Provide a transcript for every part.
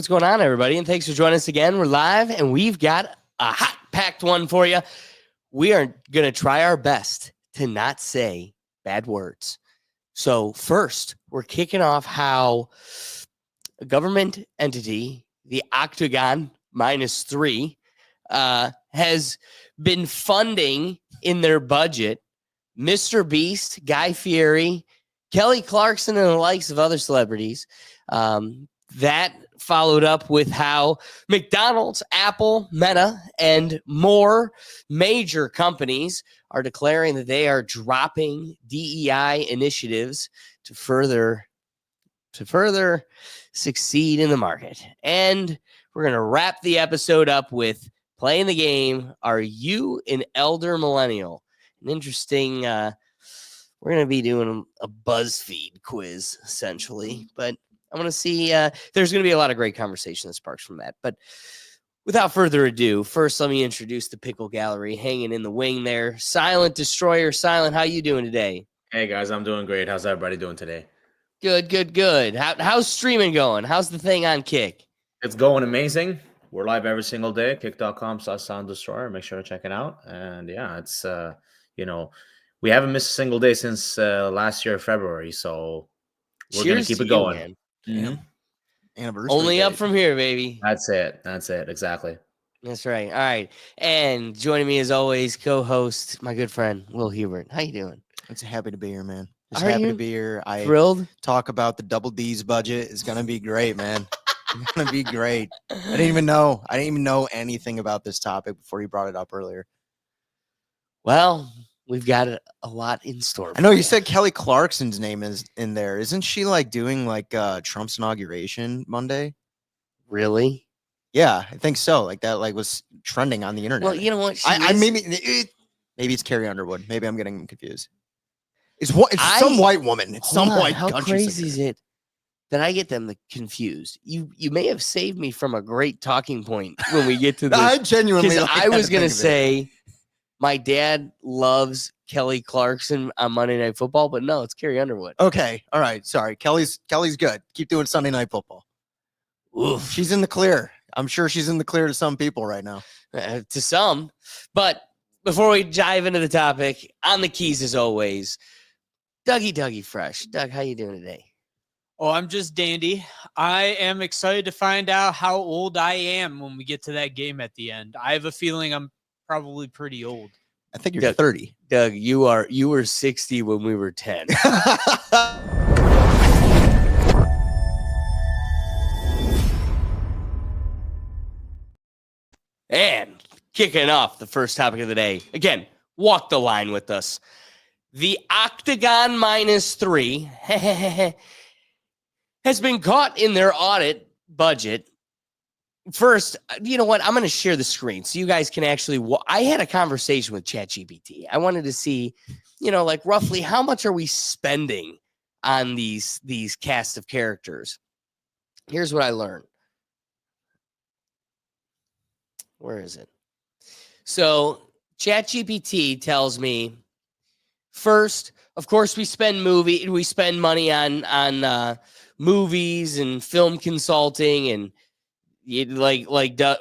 what's going on, everybody? And thanks for joining us again. We're live, and we've got a hot-packed one for you. We are going to try our best to not say bad words. So first, we're kicking off how a government entity, the Pentagon -3, has been funding in their budget Mr. Beast, Guy Fieri, Kelly Clarkson, and the likes of other celebrities. That followed up with how McDonald's, Apple, Meta, and more major companies are declaring that they are dropping DEI initiatives to further succeed in the market. And we're going to wrap the episode up with playing the game. Are you an elder millennial? An interesting, we're going to be doing a BuzzFeed quiz, essentially. But I want to see, there's going to be a lot of great conversation that sparks from that. But without further ado, first, let me introduce the Pickle Gallery hanging in the wing there. Silent Destroyer. Silent, how you doing today? Hey, guys, I'm doing great. How's everybody doing today? Good. How's streaming going? How's the thing on Kick? It's going amazing. We're live every single day. Kick.com/SoundDestroyer. Make sure to check it out. And yeah, it's, we haven't missed a single day since last year, February. So we're going to keep it going. Man. Mm-hmm. Anniversary Only date. up from here, baby. That's it. Exactly. That's right. All right. And joining me as always, co-host, my good friend, Will Hubert. How you doing? It's happy to be here, man. Just Are happy you to be here. I Thrilled? talk about the Double D's budget. It's gonna be great, man. It's gonna be great. I didn't even know anything about this topic before you brought it up earlier. Well, we've got a lot in store. I know you said Kelly Clarkson's name is in there. Isn't she like doing like Trump's inauguration Monday? Really? Yeah, I think so. Like that, like was trending on the internet. Well, you know what? Maybe it's Carrie Underwood. Maybe I'm getting confused. It's some white woman. It's some white How country crazy singer. is it that I get them confused? You may have saved me from a great talking point when we get to this. I genuinely. Because I was going gonna say my dad loves Kelly Clarkson on Monday Night Football, but no, it's Carrie Underwood. Okay, all right. Sorry, Kelly's good. Keep doing Sunday Night Football. Oof. She's in the clear. I'm sure she's in the clear to some people right now. To some, but before we dive into the topic, on the keys as always, Dougie Fresh. Doug, how you doing today? Oh, I'm just dandy. I am excited to find out how old I am when we get to that game at the end. I have a feeling I'm probably pretty old. I think you're 30. Doug, you were 60 when we were 10. And kicking off the first topic of the day. Again, walk the line with us. The Pentagon -3 has been caught in their audit budget. First, you know what? I'm going to share the screen so you guys can actually. I had a conversation with ChatGPT. I wanted to see, like roughly how much are we spending on these cast of characters. Here's what I learned. Where is it? So ChatGPT tells me. First, of course, we spend money on movies and film consulting, and like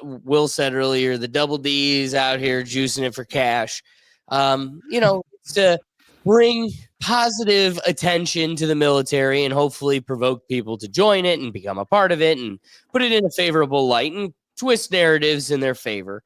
Will said earlier, the Double D's out here juicing it for cash. To bring positive attention to the military and hopefully provoke people to join it and become a part of it and put it in a favorable light and twist narratives in their favor.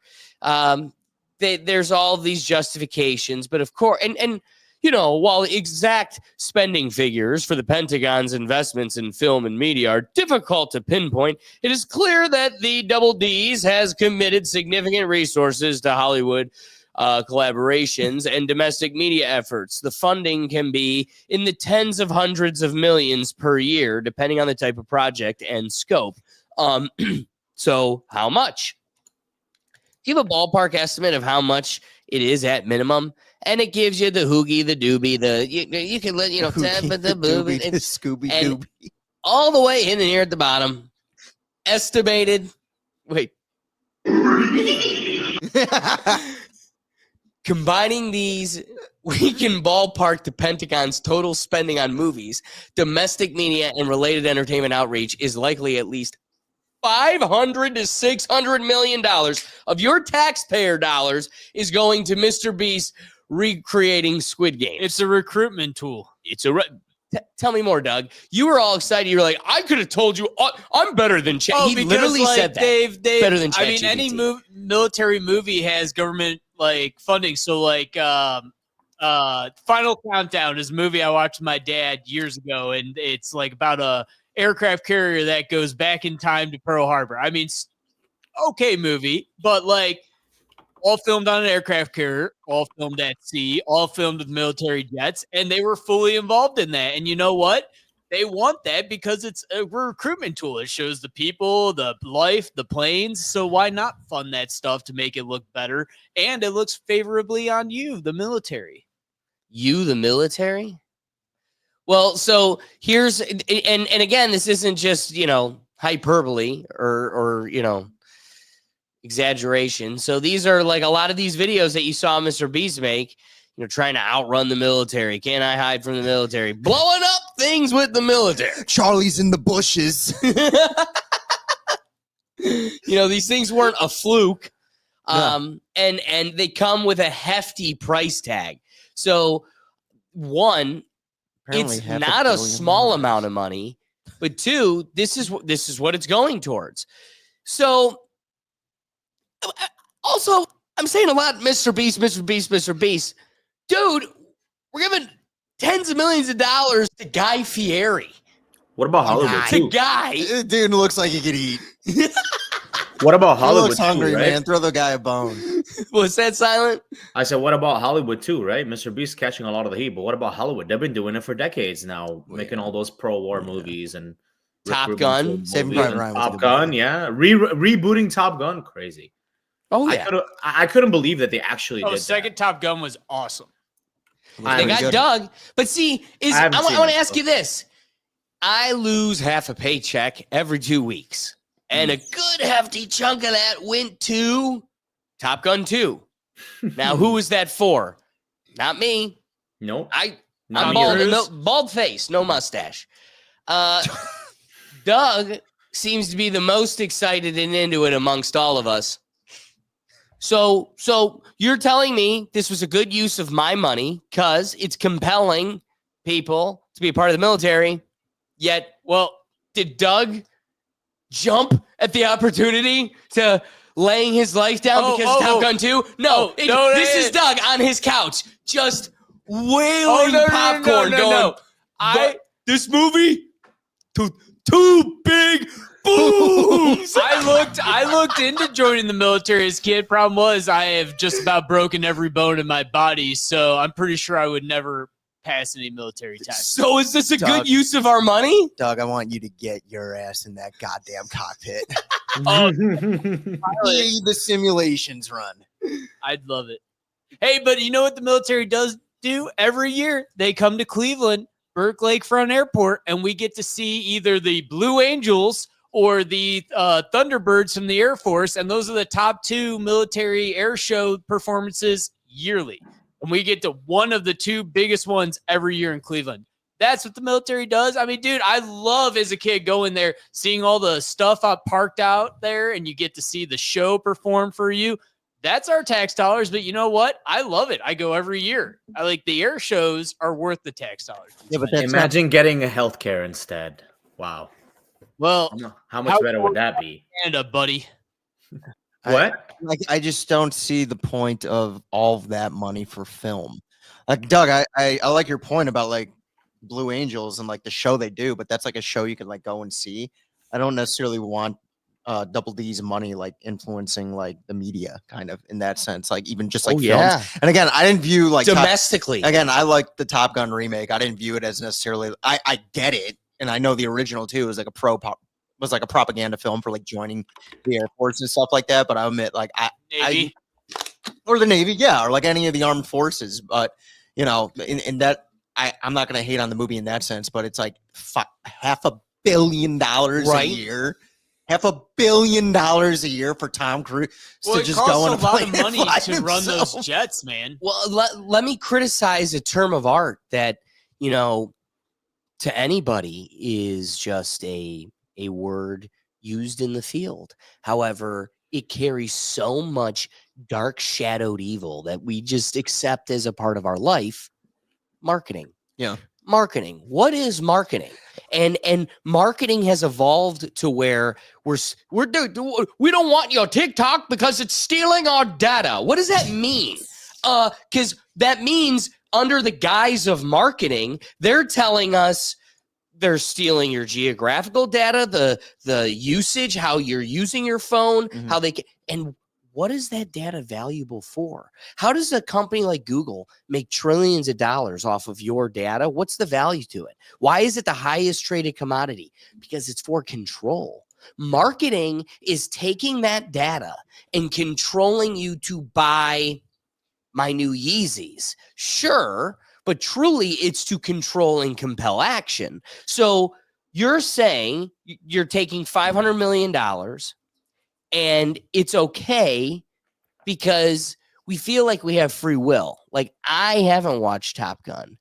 There's all these justifications, but of course, and while exact spending figures for the Pentagon's investments in film and media are difficult to pinpoint, it is clear that the Double D's has committed significant resources to Hollywood collaborations and domestic media efforts. The funding can be in the tens of hundreds of millions per year, depending on the type of project and scope. So how much? Do you have a ballpark estimate of how much it is at minimum? And it gives you the hoogie, the doobie, you can let the booby, the Scooby Dooby, all the way in here at the bottom. Estimated. Wait. Combining these, we can ballpark the Pentagon's total spending on movies, domestic media, and related entertainment outreach is likely at least $500 to $600 million of your taxpayer dollars is going to Mr. Beast recreating Squid Game. It's a recruitment tool. It's a tell me more, Doug. You were all excited. You were like, I could have told you I'm better than Chat. He because, literally said that. They've better than I mean, any military movie has government like funding. So like Final Countdown is a movie I watched with my dad years ago, and it's like about a aircraft carrier that goes back in time to Pearl Harbor. I mean, okay movie, but like all filmed on an aircraft carrier, all filmed at sea, all filmed with military jets, and they were fully involved in that. And you know what? They want that because it's a recruitment tool. It shows the people, the life, the planes. So why not fund that stuff to make it look better? And it looks favorably on you, the military. You, the military? Well, so here's and again, this isn't just, hyperbole or exaggeration. So these are like a lot of these videos that you saw Mr. Beast make, trying to outrun the military. Can't I hide from the military? Blowing up things with the military. Charlie's in the bushes. These things weren't a fluke. No. And they come with a hefty price tag. So one, Apparently it's $500 not a million. small amount of money, but two, this is what it's going towards. So also, I'm saying a lot, Mr. Beast, Mr. Beast, Mr. Beast. Dude, we're giving tens of millions of dollars to Guy Fieri. What about Hollywood The too? guy. Dude looks like he could eat. What about He Hollywood looks hungry, too, right? man. Throw the guy a bone. Was that silent? I said, what about Hollywood too, right? Mr. Beast catching a lot of the heat, but what about Hollywood? They've been doing it for decades now, making all those pro-war movies and Top recruitment Gun, tool Saving movies Private and Ryan was a Top good Gun, movie. yeah, rebooting Top Gun, crazy. Oh, yeah. I couldn't believe that they actually did Second Top Gun was awesome. They Pretty got good. Doug. But see, I haven't I seen want it, to ask so. you this. I lose half a paycheck every 2 weeks. And a good hefty chunk of that went to Top Gun 2. Now, who is that for? Not me. Nope. I'm Not bald, yours. bald face, no mustache. Doug seems to be the most excited and into it amongst all of us. So you're telling me this was a good use of my money because it's compelling people to be a part of the military. Yet, well, did Doug jump at the opportunity to laying his life down because of Top Gun 2? No, this is Doug on his couch, just wailing popcorn, going, this movie, too big booms. I looked into joining the military as a kid. Problem was I have just about broken every bone in my body, so I'm pretty sure I would never pass any military tests. So is this a Doug. good use of our money? Doug, I want you to get your ass in that goddamn cockpit. See the simulations run. I'd love it. Hey, but you know what the military does do every year? They come to Cleveland, Burke Lakefront Airport, and we get to see either the Blue Angels or the Thunderbirds from the Air Force, and those are the top two military air show performances yearly. And we get to one of the two biggest ones every year in Cleveland. That's what the military does. I mean, dude, I love as a kid going there, seeing all the stuff parked out there, and you get to see the show perform for you. That's our tax dollars, but you know what? I love it. I go every year. I like the air shows are worth the tax dollars. Yeah, but that's Imagine getting a healthcare instead. Wow. Well, How much better would that be? and a buddy. What? I just don't see the point of all of that money for film. Like Doug, I like your point about like Blue Angels and like the show they do, but that's like a show you can like go and see. I don't necessarily want Double D's money like influencing like the media kind of in that sense, like even just like films. And again, I didn't view like Domestically. again, I like the Top Gun remake. I didn't view it as necessarily. I get it, and I know the original too was like a propaganda film for like joining the Air Force and stuff like that. But I admit, like Navy. or the Navy, yeah, or like any of the armed forces. But in that, I'm not gonna hate on the movie in that sense. But it's like $500 million a year. $500 million a year for Tom Cruise to just go a and lot of play money fly to run himself. those jets, man. Well, let me criticize a term of art that, to anybody is just a word used in the field. However, it carries so much dark shadowed evil that we just accept as a part of our life. Marketing. Yeah. Marketing. What is marketing? And marketing has evolved to where we don't want your TikTok because it's stealing our data. What does that mean? Because that means under the guise of marketing, they're telling us they're stealing your geographical data, the usage, how you're using your phone, how they can, and what is that data valuable for? How does a company like Google make trillions of dollars off of your data? What's the value to it? Why is it the highest traded commodity? Because it's for control. Marketing is taking that data and controlling you to buy my new Yeezys. Sure, but truly it's to control and compel action. So you're saying you're taking $500 million and it's okay because we feel like we have free will. Like, I haven't watched Top Gun.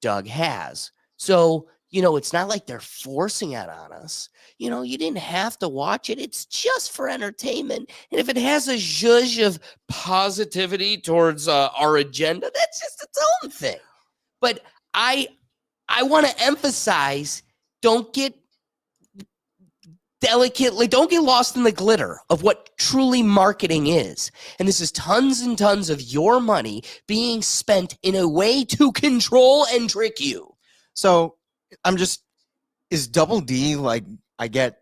Doug has. So, it's not like they're forcing it on us. You didn't have to watch it. It's just for entertainment. And if it has a zhuzh of positivity towards our agenda, that's just its own thing. But I want to emphasize, don't get delicately, don't get lost in the glitter of what truly marketing is. And this is tons and tons of your money being spent in a way to control and trick you. So is Double D, like, I get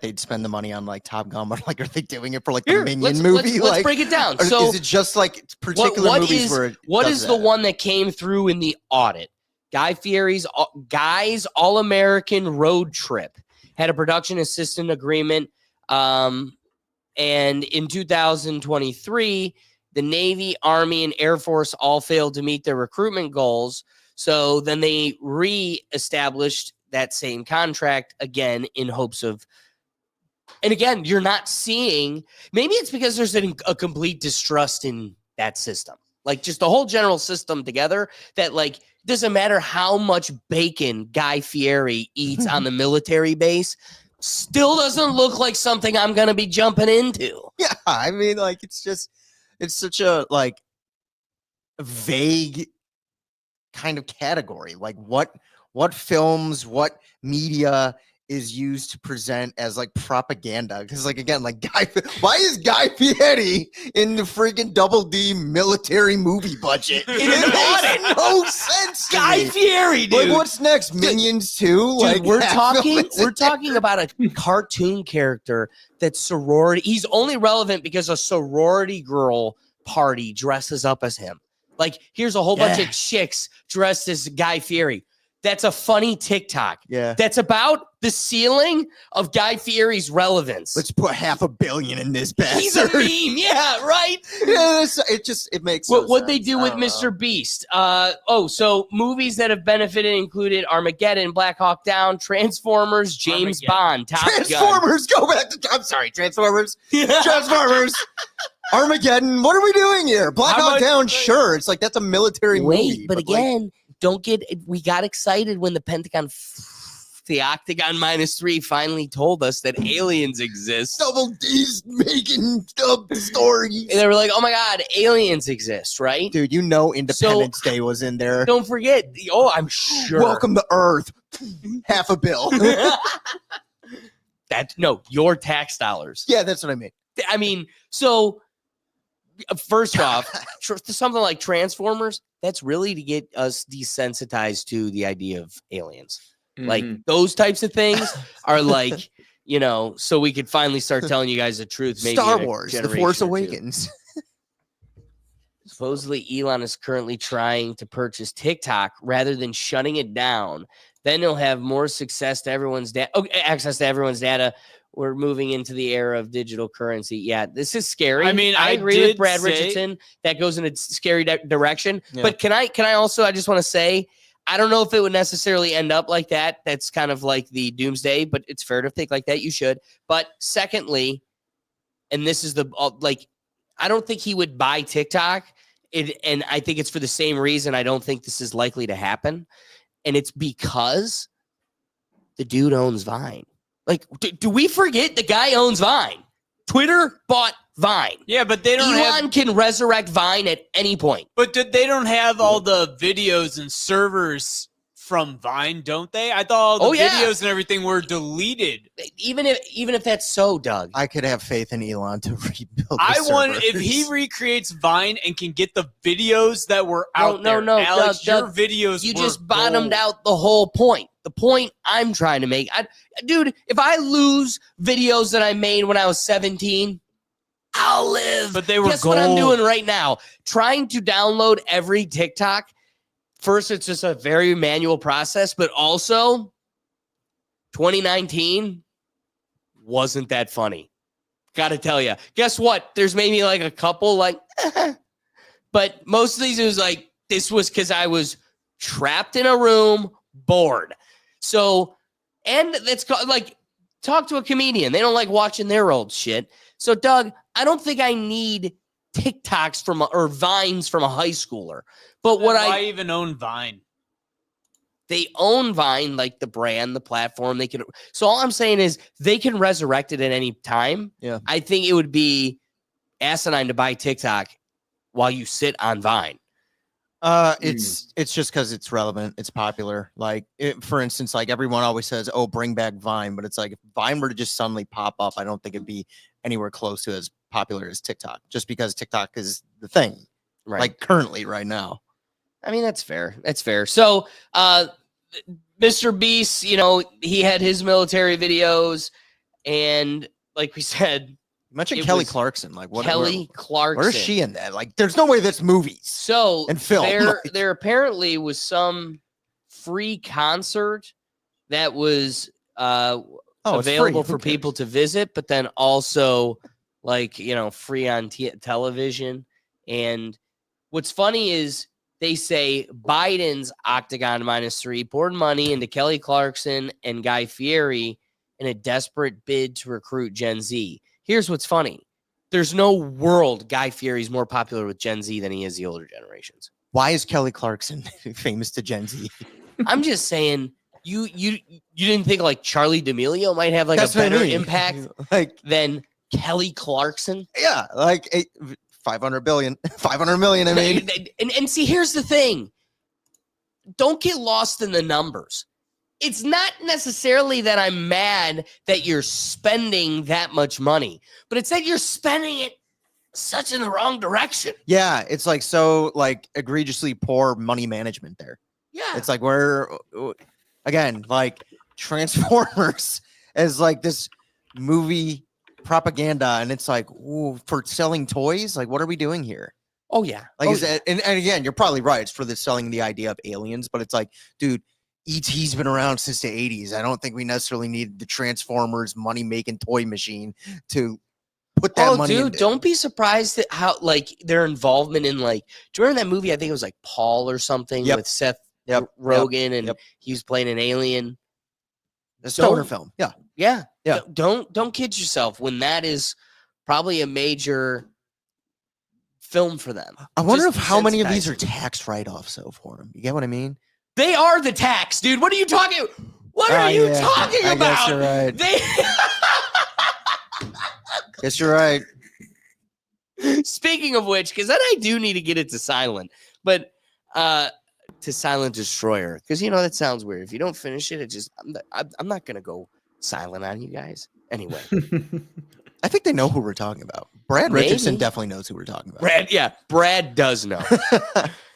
they'd spend the money on like Top Gun, but like, are they doing it for like the Minion movie? Let's break it down. So is it just like particular movies where what is the one that came through in the audit? Guy Fieri's Guy's All-American Road Trip had a production assistant agreement. And in 2023, the Navy, Army, and Air Force all failed to meet their recruitment goals. So then they re-established that same contract again in hopes of, and again, you're not seeing, maybe it's because there's a complete distrust in that system. Like, just the whole general system together, that like, doesn't matter how much bacon Guy Fieri eats on the military base, still doesn't look like something I'm going to be jumping into. Yeah, I mean, like, it's such a like vague kind of category. Like, what films, what media is used to present as like propaganda? Because like, again, like, why is Guy Fieri in the freaking Double D military movie budget? It makes no sense to Guy me. Fieri, dude. Like, what's next? Minions 2? Dude, Like, we're talking about a cartoon character that's sorority. He's only relevant because a sorority girl party dresses up as him. Like, here's a whole bunch of chicks dressed as Guy Fieri. That's a funny TikTok. Yeah. That's about the ceiling of Guy Fieri's relevance. Let's put $500 million in this bastard. He's a meme. Yeah, right? Yeah, it makes what they do with Mr. Beast. So movies that have benefited included Armageddon, Black Hawk Down, Transformers, James Bond, Top Transformers, Gun. go back to, I'm sorry, Transformers. Transformers. Armageddon. What are we doing here? Black Hawk Down, sure. It's like, that's a military movie. But again, we got excited when the Pentagon, the Octagon -3 finally told us that aliens exist. Double D's making up stories. And they were like, oh my God, aliens exist, right? Dude, Independence Day was in there. Don't forget. Oh, I'm sure. Welcome to Earth. $500 million. Your tax dollars. Yeah, that's what I mean. I mean, so first off, something like Transformers, that's really to get us desensitized to the idea of aliens. Like, those types of things are like, so we could finally start telling you guys the truth. Maybe Star Wars, The Force Awakens. Supposedly, Elon is currently trying to purchase TikTok rather than shutting it down. Then he'll have more access to everyone's data. We're moving into the era of digital currency. Yeah, this is scary. I mean, I agree with Brad Richardson. That goes in a scary direction. Yeah. But can I also, I just want to say, I don't know if it would necessarily end up like that. That's kind of like the doomsday, but it's fair to think like that. You should. But secondly, and this is I don't think he would buy TikTok. And I think it's for the same reason I don't think this is likely to happen. And it's because the dude owns Vine. Like, do we forget the guy owns Vine? Twitter bought Vine. Yeah, but they don't Elon can resurrect Vine at any point. But they don't have all the videos and servers from Vine, don't they? I thought all the videos and everything were deleted. Even if that's so, Doug. I could have faith in Elon to rebuild. I want if he recreates Vine and can get the videos that were out there. No, Alex, Doug, your videos. You were just bottomed gold. out the whole point. The point I'm trying to make, dude. If I lose videos that I made when I was 17, I'll live. But they were Guess gold. what I'm doing right now? Trying to download every TikTok. First, it's just a very manual process, but also 2019 wasn't that funny. Got to tell you. Guess what? There's maybe like a couple like, but most of these, it was like, this was because I was trapped in a room, bored. So, and it's like, talk to a comedian. They don't like watching their old shit. So, Doug, I don't think I need TikToks or Vines from a high schooler. But what why even own Vine? They own Vine, like the brand, the platform. They can. So all I'm saying is they can resurrect it at any time. Yeah. I think it would be asinine to buy TikTok while you sit on Vine. It's just because it's relevant. It's popular. Like, for instance, like everyone always says, "Oh, bring back Vine," but it's like if Vine were to just suddenly pop up, I don't think it'd be anywhere close to as popular as TikTok. Just because TikTok is the thing, Right. like currently, right now. I mean, that's fair. That's fair. So, Mr. Beast, he had his military videos, and like we said, You mentioned It Kelly was Clarkson. Like, Kelly Clarkson. where's she in that? Like, there's no way that's movies. So And film, there apparently was some free concert that was it's available free. Who for people to visit, but then also free on television. And what's funny is they say Biden's Octagon -3 poured money into Kelly Clarkson and Guy Fieri in a desperate bid to recruit Gen Z. Here's what's funny. There's no world Guy Fieri's more popular with Gen Z than he is the older generations. Why is Kelly Clarkson famous to Gen Z? I'm just saying, you didn't think like Charlie D'Amelio might have like That's a what I better mean. impact Like, than Kelly Clarkson? yeah, like 500 billion, 500 million. I mean, And see, here's the thing. Don't get lost in the numbers. It's not necessarily that I'm mad that you're spending that much money, but it's that you're spending it such in the wrong direction. yeah, it's like so like egregiously poor money management there. Yeah. It's like we're again like Transformers as like this movie propaganda, and it's like, ooh, for selling toys. Like, what are we doing here? Oh, yeah. Like, Oh, is that, and again, you're probably right. It's for the selling the idea of aliens, but it's like, dude, ET's been around since the 80s. I don't think we necessarily need the Transformers money making toy machine to put that money dude, into. don't be surprised at how like their involvement in like, do you remember that movie? I think it was like Paul or something Yep. with Seth Yep. Rogen, and Yep. he was playing an alien. The stoner don't- film. Yeah. Yeah. Yeah. Don't kid yourself when that is probably a major film for them. I wonder Just if how many of these desensitizing. are tax write-offs though for them. You get what I mean? They are the tax, dude. What are you talking? What are you Yeah, talking I about? guess you're right. They Guess you're right. Speaking of which, because then I do need to get it to silent, but to silent destroyer, because that sounds weird. If you don't finish it, it just I'm not gonna go silent on you guys. Anyway, I think they know who we're talking about. Brad Maybe. Richardson definitely knows who we're talking about. Brad does know.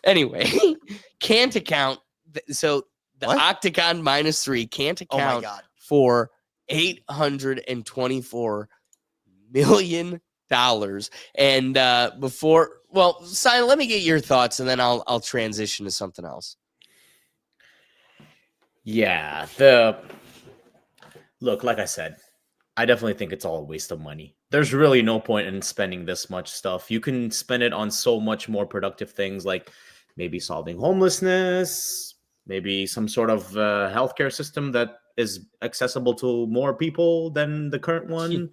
Anyway, can't account. So the What? Octagon -3 can't Oh my account god. for $824 million. And Simon, let me get your thoughts, and then I'll transition to something else. Yeah, look, like I said, I definitely think it's all a waste of money. There's really no point in spending this much stuff. You can spend it on so much more productive things, like maybe solving homelessness, maybe some sort of healthcare system that is accessible to more people than the current one.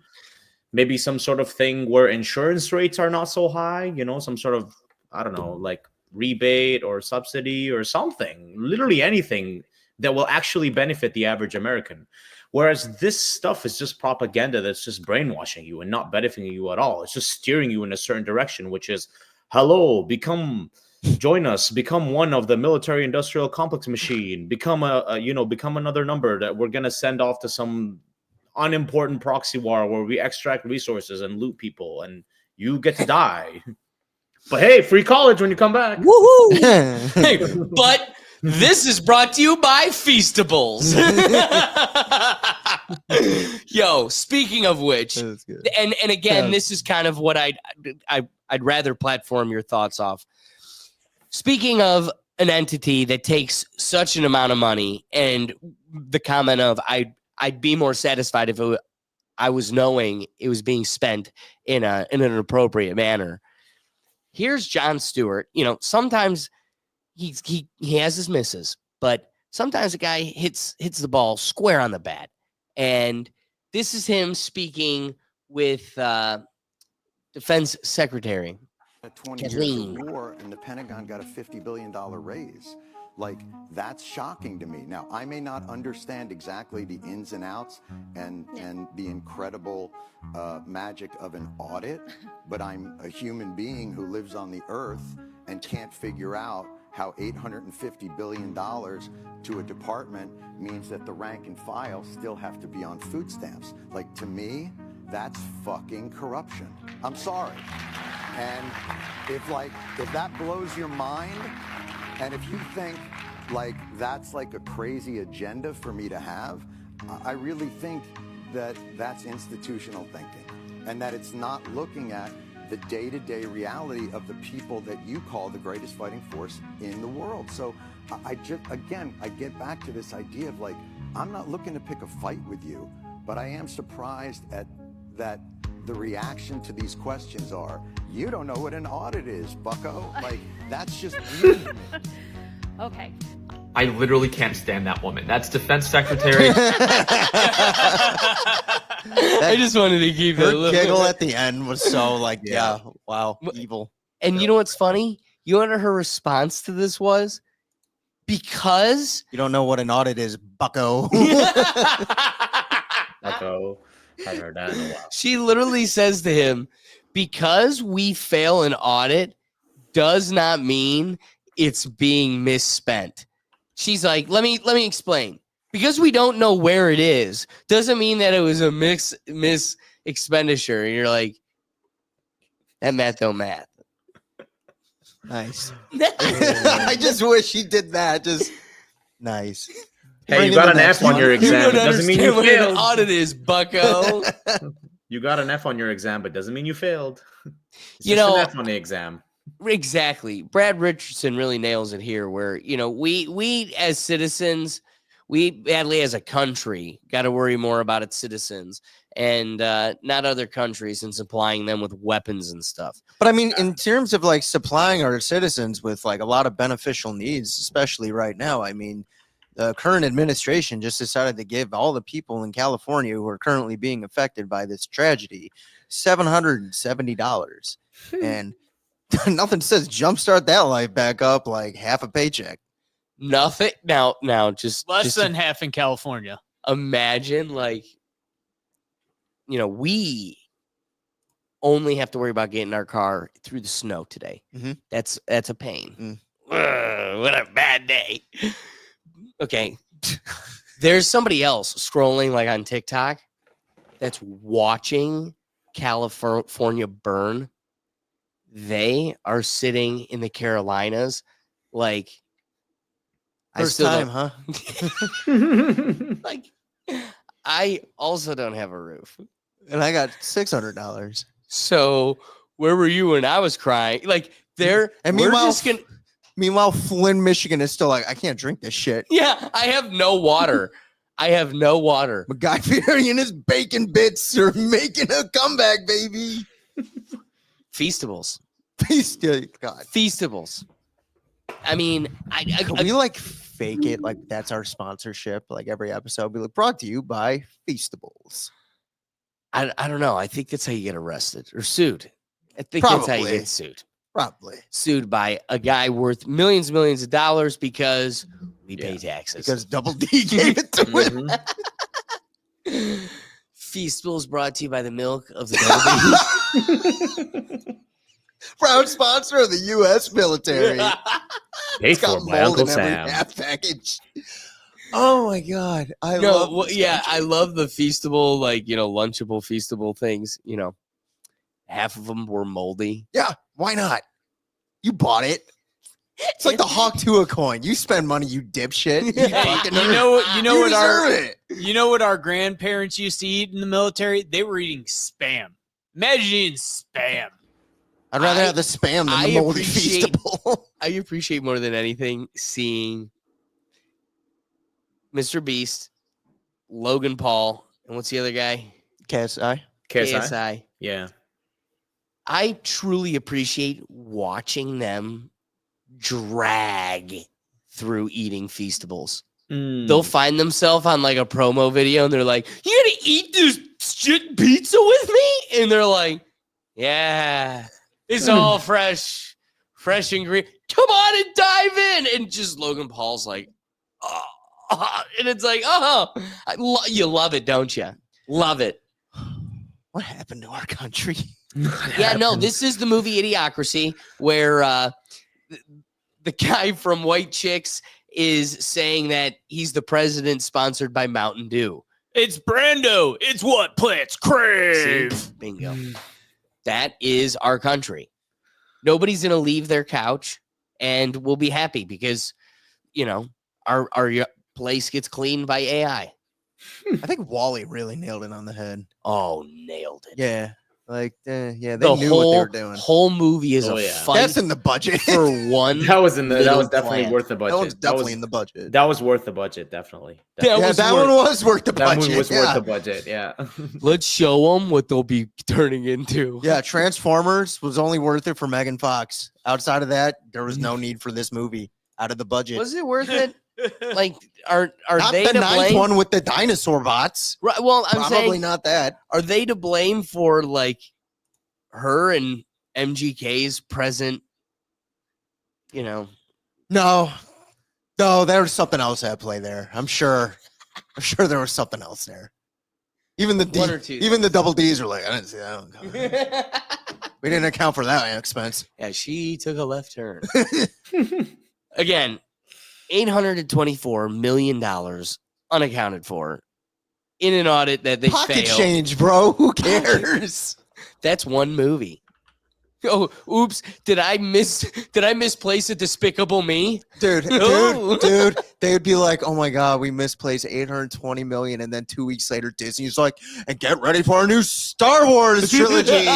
Maybe some sort of thing where insurance rates are not so high, some sort of, I don't know, like rebate or subsidy or something, literally anything that will actually benefit the average American. Whereas this stuff is just propaganda that's just brainwashing you and not benefiting you at all. It's just steering you in a certain direction, which is, hello, join us, become one of the military industrial complex machine, become become another number that we're going to send off to some unimportant proxy war where we extract resources and loot people and you get to die. But hey, free college when you come back. Woohoo! Hey, but this is brought to you by Feastables. Yo, speaking of which, That's good. and again, this is kind of what I'd rather platform your thoughts off. Speaking of an entity that takes such an amount of money, and the comment of I'd be more satisfied if I was knowing it was being spent in an appropriate manner. Here's Jon Stewart. You know, sometimes he has his misses, but sometimes a guy hits the ball square on the bat. And this is him speaking with Defense Secretary 20 years of war, and the Pentagon got a $50 billion raise. Like, that's shocking to me. Now, I may not understand exactly the ins and outs and the incredible magic of an audit, but I'm a human being who lives on the earth and can't figure out how $850 billion to a department means that the rank and file still have to be on food stamps. Like, to me, that's fucking corruption. I'm sorry. And if that blows your mind, and if you think like that's like a crazy agenda for me to have, I really think that that's institutional thinking, and that it's not looking at the day-to-day reality of the people that you call the greatest fighting force in the world. So I get back to this idea of like, I'm not looking to pick a fight with you, but I am surprised at that the reaction to these questions are, you don't know what an audit is, bucko. Like, that's just weird to me. Okay. I literally can't stand that woman. That's Defense Secretary. I just wanted to keep it a Her little giggle at the end was so like, yeah, wow, evil. And you know what's funny? You know what her response to this was? Because You don't know what an audit is, bucko. Bucko. Haven't heard that in a while. she literally says to him, because we fail an audit does not mean it's being misspent. She's like, let me explain. Because we don't know where it is doesn't mean that it was a miss expenditure. And you're like, that math don't math. Nice. I just wish he did that. Just nice. Hey, Bring you in got the an next F on one. your You exam. don't It doesn't mean understand you what an failed. audit is, bucko. You got an F on your exam, but doesn't mean you failed. It's You just know- an F on the exam. Exactly. Brad Richardson really nails it here where, you know, we as citizens, we badly as a country got to worry more about its citizens and not other countries and supplying them with weapons and stuff. But I mean, in terms of like supplying our citizens with like a lot of beneficial needs, especially right now, I mean, the current administration just decided to give all the people in California who are currently being affected by this tragedy $770. And nothing says jumpstart that life back up like half a paycheck. Nothing. Now just Less than half in California. imagine like, you know, we only have to worry about getting our car through the snow today. Mhm. That's a pain. What a bad day. Okay. There's somebody else scrolling like on TikTok that's watching California burn. They are sitting in the Carolinas like First still time, don't- huh? like I also don't have a roof. And I got $600. So where were you when I was crying? Like there, And we're meanwhile, just gonna. Meanwhile, Flynn, Michigan is still like, I can't drink this shit. Yeah, I have no water. I have no water. But Guy Fieri and his bacon bits are making a comeback, baby. Feastables. God. Feastables. I mean, Can we like fake it like that's our sponsorship? Like every episode, be like brought to you by Feastables. I don't know. I think that's how you get arrested or sued. I think that's how you Probably. get sued. Probably Sued by a guy worth millions of dollars because we pay taxes. because Double D gave it to him. Mhm. Feastables brought to you by the milk of the Golden. Proud sponsor of the U.S. military. Paid It's got for by mold Uncle in every Sam. half package. Oh my god, I No, love. well, this yeah, country. I love the Feastable, like, Lunchable, Feastable things. Half of them were moldy. Yeah, why not? You bought it. It's like the Hawk Tua coin. You spend money, you dipshit. You Hey, fucking you nerd. know You what our deserve it. what our grandparents used to eat in the military? They were eating Spam. Imagine eating Spam. I'd rather I- have the Spam than I the moldy appreciate- Feastable. I appreciate more than anything seeing Mr. Beast, Logan Paul, and what's the other guy? KSI. KSI. Yeah. I truly appreciate watching them drag through eating Feastables. They'll find themselves on like a promo video and they're like, "You gonna eat this shit pizza with me?" And they're like, "Yeah, it's all fresh ingredient. Come on and dive in." And just Logan Paul's like, "Oh," and it's like, "Oh, you love it, don't you? Love it." What happened to our country? Yeah, no, this is the movie Idiocracy, where the guy from White Chicks is saying that he's the president sponsored by Mountain Dew. It's Brando. It's what plants crave. See? Bingo. That is our country. Nobody's going to leave their couch and we'll be happy because, our place gets cleaned by AI. I think Wally really nailed it on the head. Oh, nailed it. Yeah, they The knew what they were doing. whole movie is Oh, a yeah. fight That's in the budget. for one. That was little definitely plant. worth the budget. That one's definitely in the budget. That was worth the budget, definitely. That Yeah, was that worth- one was worth the That budget. movie was yeah. worth the budget, yeah. Let's show them what they'll be turning into. Yeah, Transformers was only worth it for Megan Fox. Outside of that, there was no need for this movie out of the budget. Was it worth it? Like, are Not they the to ninth blame? one with the dinosaur bots. Right, well, I'm Probably saying, not that. are they to blame for like her and MGK's present? No, there was something else at play there. I'm sure there was something else there. Even the One or two even the double D's were like, I didn't see that one coming. We didn't account for that expense. Yeah, she took a left turn. Again, $824 million unaccounted for in an audit that they Pocket failed. change, bro. Who cares? That's one movie. Oh, oops! Did I misplace a Despicable Me? Dude, No. dude, they would be like, "Oh my god, we misplaced 820 million," and then 2 weeks later, Disney's like, "And get ready for our new Star Wars trilogy."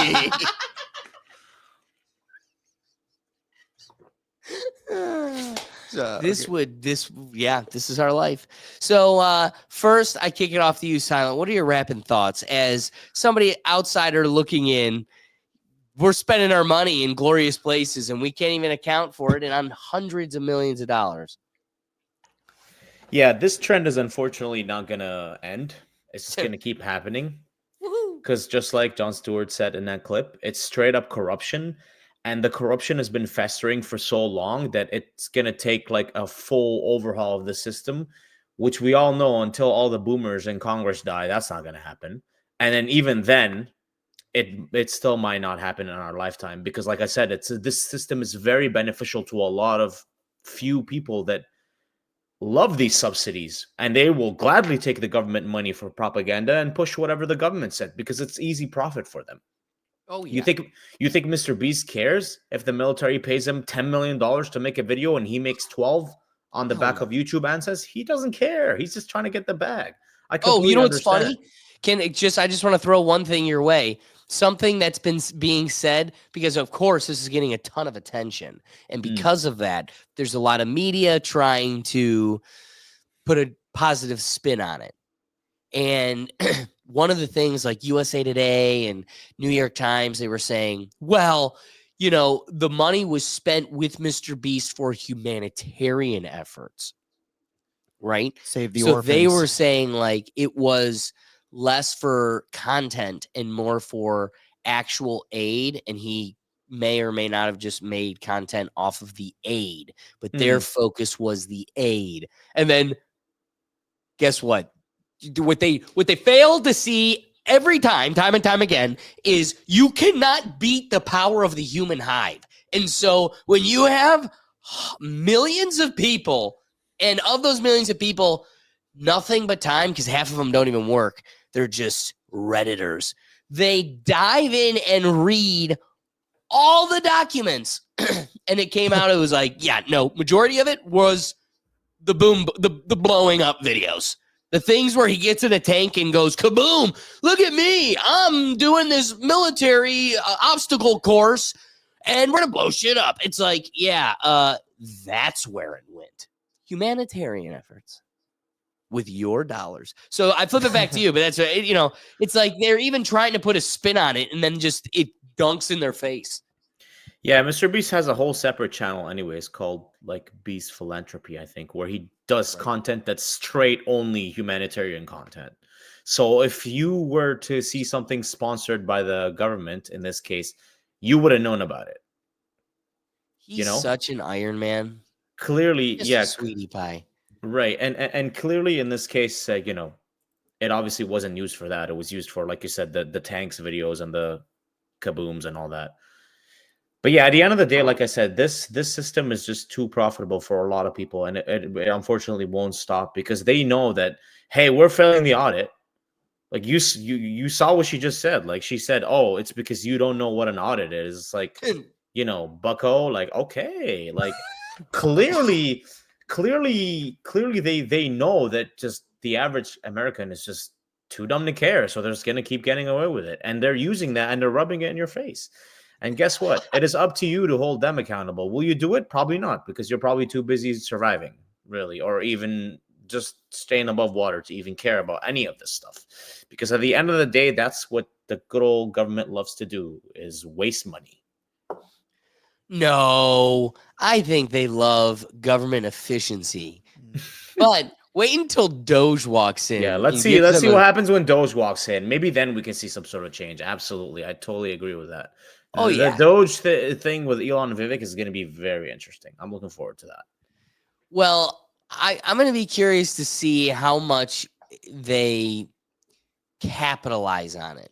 This is our life. So first I kick it off to you, Silent. What are your rapping thoughts as somebody outsider looking in? We're spending our money in glorious places and we can't even account for it and on hundreds of millions of dollars. Yeah, this trend is unfortunately not gonna end. It's just gonna keep happening. Because just like Jon Stewart said in that clip, it's straight up corruption. And the corruption has been festering for so long that it's going to take like a full overhaul of the system, which we all know until all the boomers in Congress die, that's not going to happen. And then even then, it still might not happen in our lifetime because, like I said, this system is very beneficial to a lot of few people that love these subsidies, and they will gladly take the government money for propaganda and push whatever the government said because it's easy profit for them. Oh, You think Mr. Beast cares if the military pays him $10 million to make a video and he makes 12 on the back of YouTube and says he doesn't care. He's just trying to get the bag. I you know what's understand. funny? I just want to throw one thing your way. Something that's been being said, because of course this is getting a ton of attention. And because of that, there's a lot of media trying to put a positive spin on it. And one of the things like USA Today and New York Times, they were saying, well, the money was spent with Mr. Beast for humanitarian efforts, right? Save the So orphans. they were saying like it was less for content and more for actual aid. And he may or may not have just made content off of the aid, but their focus was the aid. And then guess what? what they fail to see every time and time again, is you cannot beat the power of the human hive. And so when you have millions of people, and of those millions of people, nothing but time, because half of them don't even work. They're just Redditors. They dive in and read all the documents. And it came out, it was like, yeah, no, majority of it was the blowing up videos. The things where he gets in a tank and goes, kaboom, look at me. I'm doing this military obstacle course and we're going to blow shit up. It's like, yeah, that's where it went. Humanitarian efforts with your dollars. So I flip it back to you, but that's, it's like they're even trying to put a spin on it and then just it dunks in their face. Yeah, Mr. Beast has a whole separate channel anyways called like Beast Philanthropy, I think, where he does content that's straight only humanitarian content. So if you were to see something sponsored by the government, in this case, you would have known about it. He's such an Iron Man. Clearly, Just yeah. a sweetie pie. Right. And clearly in this case, it obviously wasn't used for that. It was used for, like you said, the tanks videos and the kabooms and all that. But yeah, at the end of the day, like I said, this system is just too profitable for a lot of people, and it unfortunately won't stop because they know that, hey, we're failing the audit. Like you saw what she just said. Like she said, oh, it's because you don't know what an audit is. It's like, bucko. Like, okay, like clearly they know that just the average American is just too dumb to care, so they're just gonna keep getting away with it, and they're using that and they're rubbing it in your face. And guess what? It is up to you to hold them accountable. Will you do it? Probably not, because you're probably too busy surviving, really, or even just staying above water to even care about any of this stuff. Because at the end of the day, that's what the good old government loves to do, is waste money. No, I think they love government efficiency. But wait until Doge walks in. Yeah, let's see what happens when Doge walks in. Maybe then we can see some sort of change. Absolutely. I totally agree with that. The Doge thing with Elon and Vivek is going to be very interesting. I'm looking forward to that. Well, I'm going to be curious to see how much they capitalize on it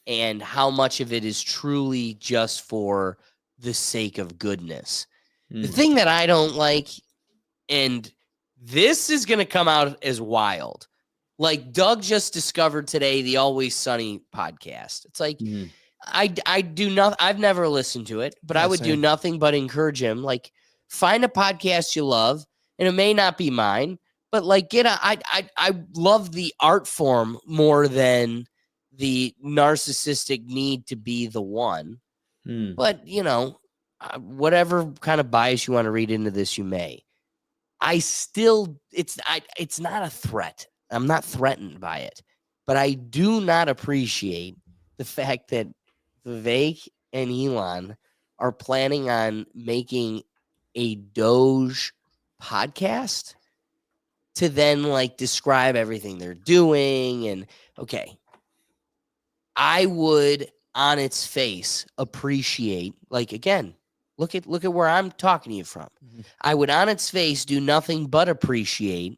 and how much of it is truly just for the sake of goodness. The thing that I don't like, and this is going to come out as wild, like Doug just discovered today, the Always Sunny podcast. It's like, I do not. I've never listened to it, but I would do nothing but encourage him. Like, find a podcast you love, and it may not be mine, but like I love the art form more than the narcissistic need to be the one. But whatever kind of bias you want to read into this, you may. It's not a threat. I'm not threatened by it, but I do not appreciate the fact that Vivek and Elon are planning on making a Doge podcast to then like describe everything they're doing. And okay, I would on its face appreciate, like, again, look at where I'm talking to you from. I would on its face do nothing but appreciate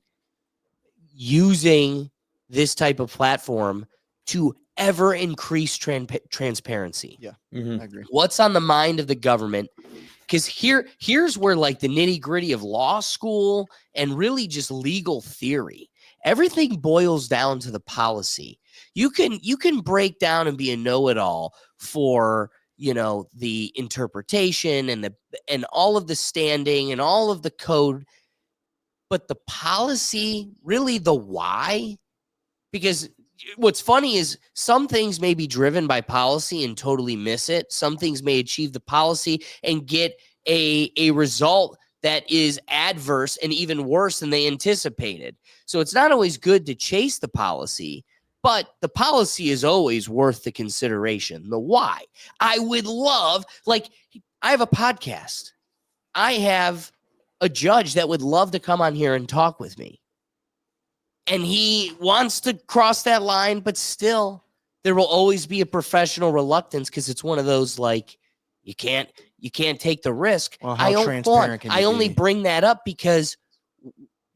using this type of platform to ever increase transparency. Yeah, I agree. What's on the mind of the government? Because here's where like the nitty gritty of law school and really just legal theory, everything boils down to the policy. You can break down and be a know-it-all for the interpretation and all of the standing and all of the code, but the policy, really the why, because what's funny is some things may be driven by policy and totally miss it. Some things may achieve the policy and get a result that is adverse and even worse than they anticipated. So it's not always good to chase the policy, but the policy is always worth the consideration. The why. I would love, like, I have a podcast. I have a judge that would love to come on here and talk with me. And he wants to cross that line, but still there will always be a professional reluctance because it's one of those, like, you can't take the risk. Well, how transparent can you I only be? bring that up because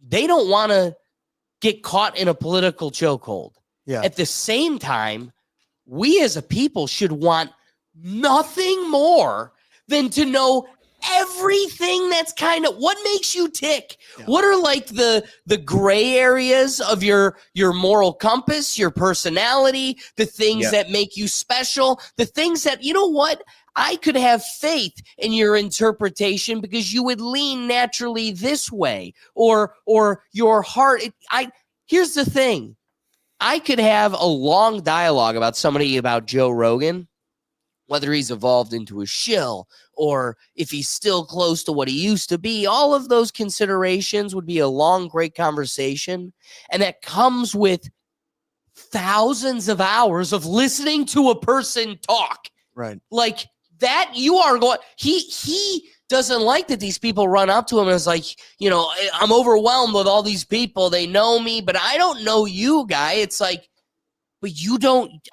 they don't want to get caught in a political chokehold. Yeah. At the same time, we as a people should want nothing more than to know everything that's kind of what makes you tick. Yeah. What are like the gray areas of your moral compass, your personality, the things that make you special, the things that, you know what? I could have faith in your interpretation because you would lean naturally this way, or your heart. Here's the thing. I could have a long dialogue about Joe Rogan, whether he's evolved into a shill or if he's still close to what he used to be. All of those considerations would be a long, great conversation. And that comes with thousands of hours of listening to a person talk. Right. Like that, you are going, he doesn't like that these people run up to him and it's like, you know, I'm overwhelmed with all these people. They know me, but I don't know you, guy. It's like, but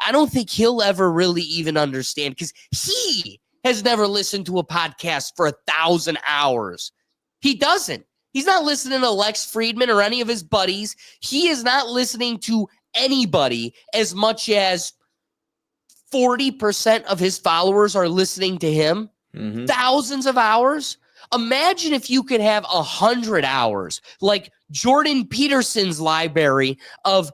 I don't think he'll ever really even understand because he has never listened to a podcast for 1,000 hours. He doesn't. He's not listening to Lex Friedman or any of his buddies. He is not listening to anybody as much as 40% of his followers are listening to him. Mhm. Thousands of hours. Imagine if you could have 100 hours, like Jordan Peterson's library of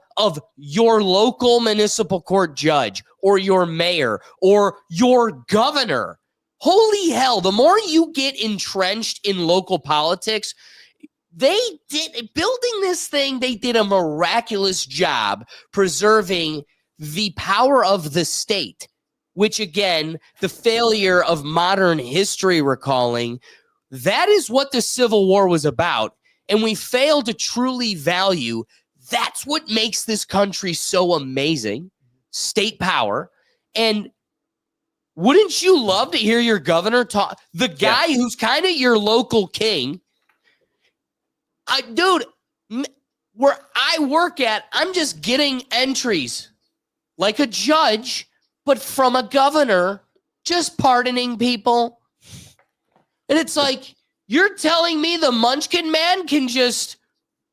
your local municipal court judge or your mayor or your governor. Holy hell, the more you get entrenched in local politics, they did a miraculous job preserving the power of the state, which again, the failure of modern history recalling, that is what the Civil War was about. And we fail to truly value. That's what makes this country so amazing. State power. And wouldn't you love to hear your governor talk? The guy who's kind of your local king. Dude, where I work at, I'm just getting entries like a judge, but from a governor just pardoning people. And it's like, you're telling me the Munchkin Man can just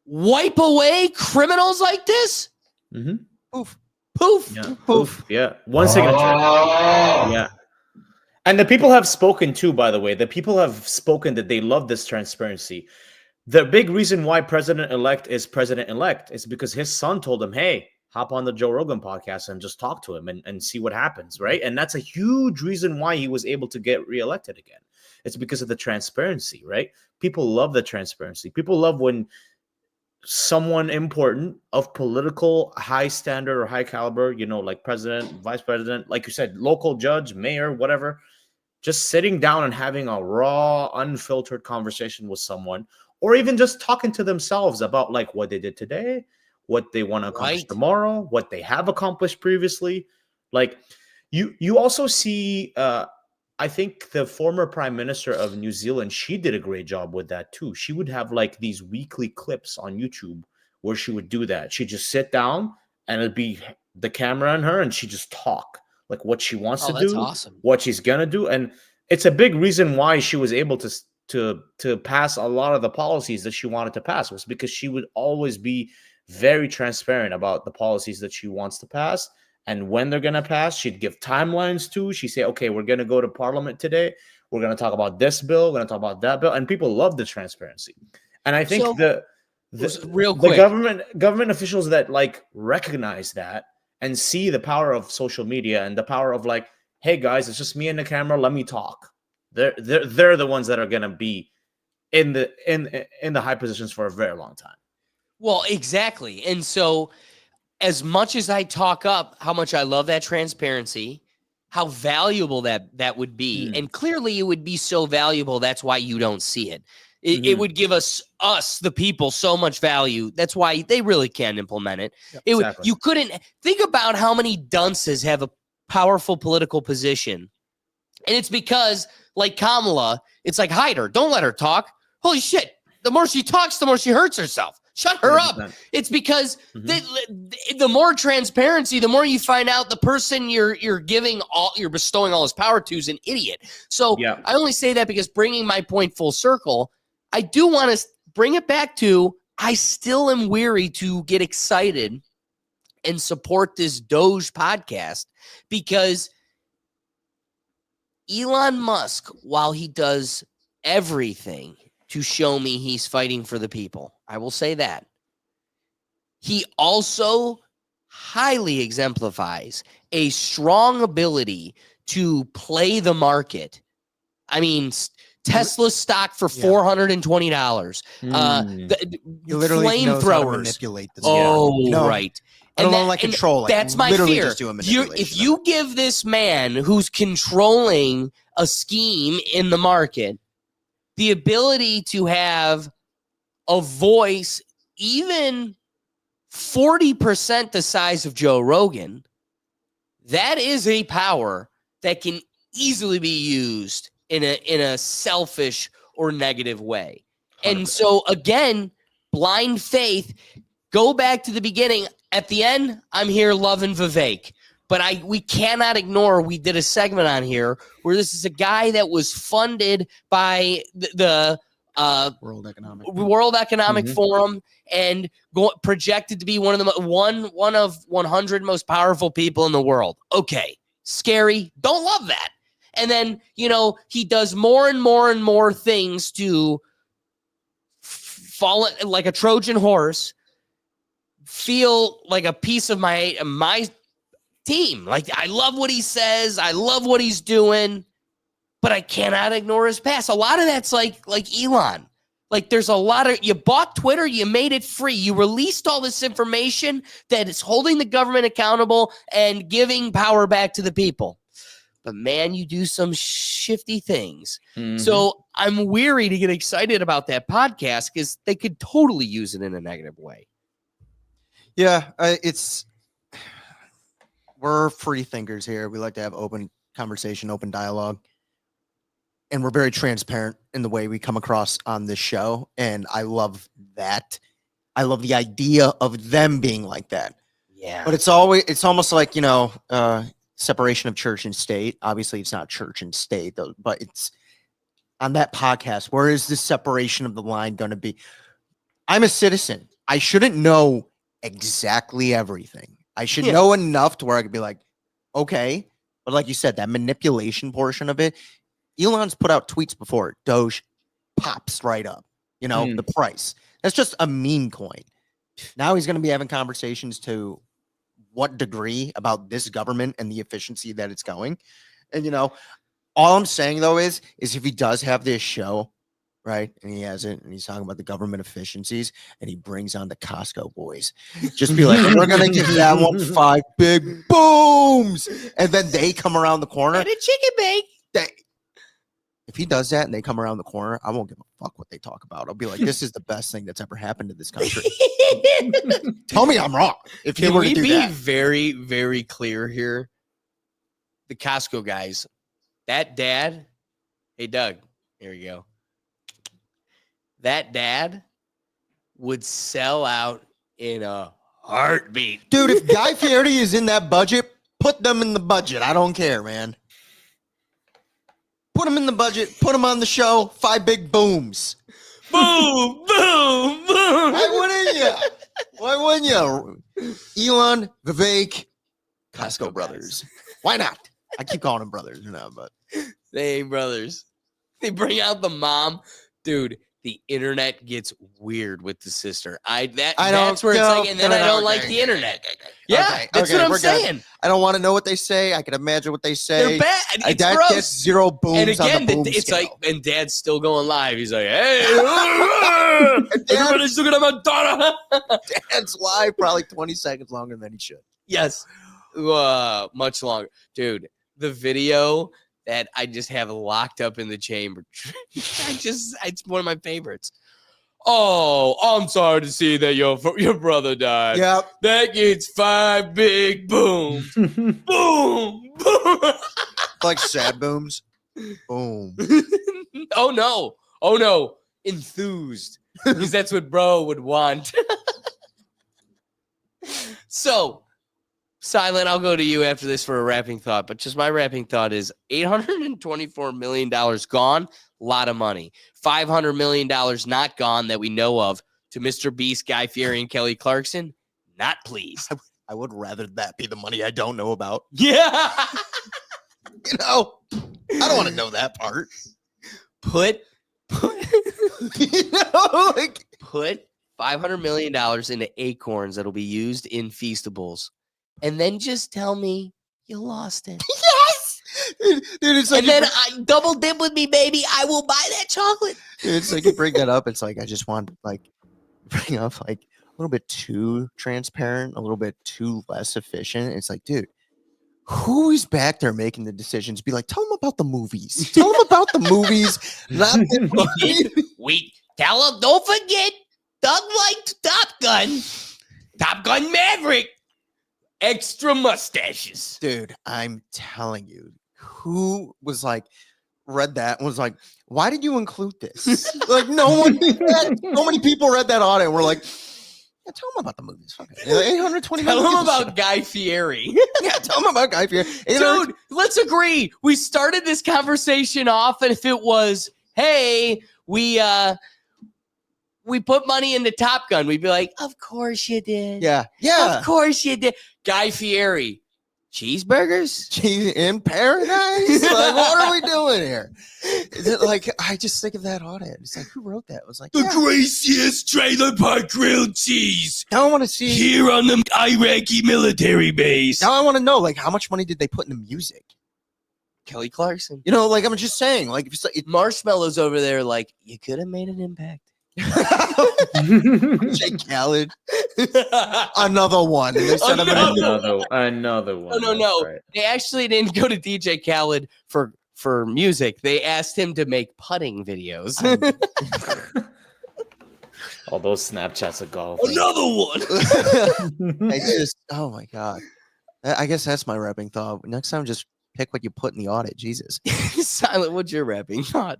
wipe away criminals like this? Mm-hmm. Poof. Poof. Yeah. Poof. Yeah. One signature. Yeah. And the people have spoken too, by the way. The people have spoken that they love this transparency. The big reason why president-elect is president-elect is because his son told him, hey, hop on the Joe Rogan podcast and just talk to him and see what happens, right? And that's a huge reason why he was able to get reelected again. It's because of the transparency, right? People love the transparency. People love when someone important of political high standard or high caliber, you know, like president, vice president, like you said, local judge, mayor, whatever, just sitting down and having a raw, unfiltered conversation with someone, or even just talking to themselves about like what they did today, what they want to accomplish tomorrow, what they have accomplished previously. Like you also see, I think the former prime minister of New Zealand, she did a great job with that too. She would have like these weekly clips on YouTube where she would do that. She'd just sit down and it'd be the camera on her and she just talk like what she wants to do, awesome. what she's gonna do. And it's a big reason why she was able to pass a lot of the policies that she wanted to pass, was because she would always be very transparent about the policies that she wants to pass. And when they're going to pass, she'd give timelines too. She'd say, okay, we're going to go to parliament today. We're going to talk about this bill. We're going to talk about that bill. And people love the transparency. And I think the government officials that like recognize that and see the power of social media and the power of like, hey guys, it's just me and the camera. Let me talk. They're the ones that are going to be in the high positions for a very long time. Well, exactly. And so as much as I talk up how much I love that transparency, how valuable that would be, and clearly it would be so valuable, that's why you don't see it. It would give us the people so much value. That's why they really can implement it. Exactly. You couldn't think about how many dunces have a powerful political position. And it's because, like Kamala, it's like, hide her. Don't let her talk. Holy shit. The more she talks, the more she hurts herself. Shut her 100%. up. It's because the more transparency, the more you find out the person you're bestowing all his power to is an idiot. So I only say that because, bringing my point full circle, I do want to bring it back to I still am weary to get excited and support this Doge podcast because Elon Musk, while he does everything to show me he's fighting for the people, I will say that, he also highly exemplifies a strong ability to play the market. I mean, Tesla stock for $420. You literally knows how to Flamethrowers. manipulate this. Oh, No, right. I don't know, like control. Like, that's my literally fear. just do a manipulation. If you give this man who's controlling a scheme in the market the ability to have a voice even 40% the size of Joe Rogan, that is a power that can easily be used in a selfish or negative way. 100%. And so again, blind faith, go back to the beginning. At the end, I'm here loving Vivek. But we cannot ignore, we did a segment on here where this is a guy that was funded by the World Economic Forum and projected to be one of 100 most powerful people in the world. Okay, scary. Don't love that. And then, he does more and more and more things to fall like a Trojan horse, feel like a piece of my team. Like, I love what he says. I love what he's doing, but I cannot ignore his past. A lot of that's like Elon. Like, there's a lot of, you bought Twitter, you made it free. You released all this information that is holding the government accountable and giving power back to the people. But man, you do some shifty things. Mm-hmm. So I'm weary to get excited about that podcast because they could totally use it in a negative way. Yeah, we're free thinkers here. We like to have open conversation, open dialogue. And we're very transparent in the way we come across on this show. And I love that. I love the idea of them being like that. Yeah. But it's almost like, separation of church and state. Obviously, it's not church and state, though, but it's on that podcast. Where is this separation of the line going to be? I'm a citizen. I shouldn't know exactly everything. I should know enough to where I could be like, okay. But like you said, that manipulation portion of it, Elon's put out tweets before. Doge pops right up, the price. That's just a meme coin. Now he's going to be having conversations to what degree about this government and the efficiency that it's going. And, all I'm saying, though, is if he does have this show, right, and he has it, and he's talking about the government efficiencies, and he brings on the Costco boys, just be like, we're going to give that one 5 big booms. And then they come around the corner. And a chicken bake. If he does that and they come around the corner, I won't give a fuck what they talk about. I'll be like, this is the best thing that's ever happened to this country. Tell me I'm wrong. If Can were we to do be that. very, very clear here? The Costco guys, that dad, hey, Doug, here we go. That dad would sell out in a heartbeat. Dude, if Guy Fieri is in that budget, put them in the budget. I don't care, man. Put them in the budget. Put them on the show. 5 big booms. Boom, boom, boom. Why wouldn't you? Elon, Vivek, Costco brothers. Why not? I keep calling them brothers, but they ain't brothers. They bring out the mom. Dude, the internet gets weird with the sister. That's where it's like, and then I don't like the internet. Yeah, that's what I'm saying. Good. I don't want to know what they say. I can imagine what they say. They're bad. It's Dad gross. Gets 0 booms. And again, on the boom it's scale. like, and Dad's still going live. He's like, hey, everybody's looking at my daughter. Dad's live probably 20 seconds longer than he should. Yes, much longer, dude. The video that I just have locked up in the chamber. It's one of my favorites. Oh, I'm sorry to see that your brother died. Yep. That gets 5 big booms. Boom, boom. Like sad booms. Boom. Oh no. Enthused. Because that's what bro would want. So, Silent, I'll go to you after this for a wrapping thought. But just my wrapping thought is $824 million gone, a lot of money. $500 million not gone that we know of to Mr. Beast, Guy Fieri, and Kelly Clarkson, not pleased. I would rather that be the money I don't know about. Yeah. You know, I don't want to know that part. Put You know, like put $500 million into acorns that'll be used in Feastables, and then just tell me you lost it. yes, dude. It's like And then double dip with me, baby. I will buy that chocolate. it's like you bring that up. It's like I just want like bring up like a little bit too transparent, a little bit too less efficient. It's like, dude, who's back there making the decisions? Be like, tell them about the movies. Tell them about the movies. Not the Tell them, don't forget, Doug liked Top Gun Maverick. Extra mustaches. dude. I'm telling you, who was like read that and was like, why did you include this? Like, no one. So many people read that audit and were like, yeah, tell them about the movies. Fuck it. 820 Tell million them people about Guy Fieri. yeah, tell them about Guy Fieri. Dude, let's agree. We started this conversation off, and if it was, hey, we put money into Top Gun, we'd be like, of course you did. Yeah, yeah. Of course you did. Guy Fieri, cheeseburgers? Cheese in paradise? Like, what are we doing here? Is it like, I just think of that audit. It's like, who wrote that? It was like, yeah. greasiest trailer park grilled cheese Now I want to see. here on the Iraqi military base. Now I want to know, like, how much money did they put into music? Kelly Clarkson. You know, like, I'm just saying, like, if it's like Marshmallow's over there like, you could have made an impact. Jake Khaled, another one. And they sent him Another Another one. No. That's right. They actually didn't go to DJ Khaled for music. They asked him to make putting videos. All those Snapchats of golf. Another one. I just, oh my God. I guess that's my rapping thought. Next time, just pick what you put in the audit. Jesus. Silent, what's your rapping thought?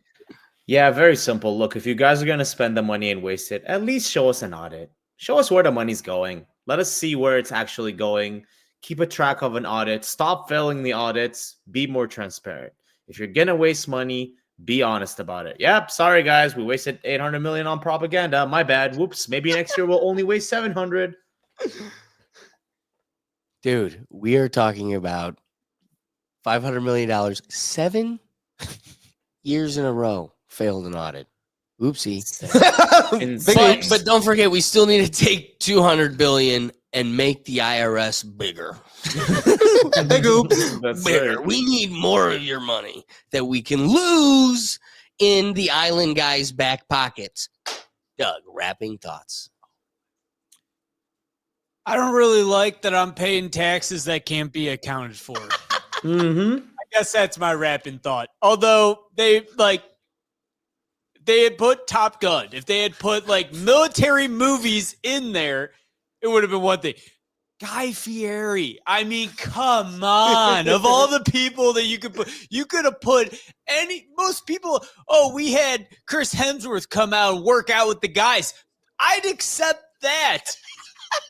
Yeah, very simple. Look, if you guys are going to spend the money and waste it, at least show us an audit. Show us where the money's going. Let us see where it's actually going. Keep a track of an audit. Stop failing the audits. Be more transparent. If you're going to waste money, be honest about it. Yep, sorry, guys. We wasted $800 million on propaganda. My bad. Whoops. Maybe next year we'll only waste $700. Dude, we are talking about $500 million, 7 years in a row failed an audit. Oopsie. But don't forget, we still need to take $200 billion and make the IRS bigger. Big oops. That's Bigger. right. We need more of your money that we can lose in the island guys' back pockets. Doug, wrapping thoughts. I don't really like that I'm paying taxes that can't be accounted for. Mm-hmm. I guess that's my rapping thought. Although they had put Top Gun, if they had put like military movies in there, it would have been one thing. Guy Fieri, I mean, come on. Of all the people that you could have put most people. Oh, we had Chris Hemsworth come out and work out with the guys. I'd accept that.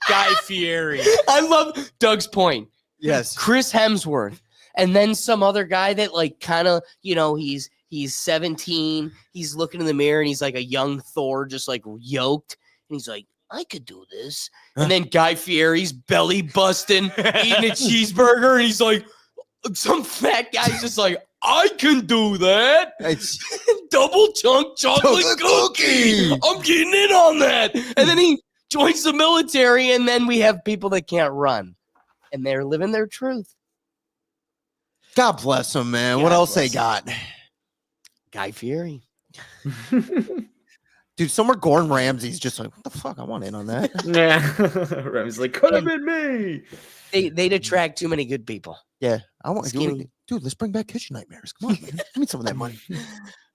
Guy Fieri. I love Doug's point. Yes. Chris Hemsworth. And then some other guy that like kind of, he's 17. He's looking in the mirror and he's like a young Thor, just like yoked. And he's like, I could do this. And then Guy Fieri's belly busting, eating a cheeseburger. And he's like, some fat guy's just like, I can do that. Double chunk chocolate cookie. I'm getting in on that. And then he joins the military. And then we have people that can't run. And they're living their truth. God bless them, man. God what else they bless got? Guy Fieri. Dude, somewhere Gordon Ramsay's just like, what the fuck? I want in on that. Yeah. Ramsey's like, could have been me. They'd attract too many good people. Yeah. I want Skinny. dude, let's bring back Kitchen Nightmares. Come on, man. Give me some of that money.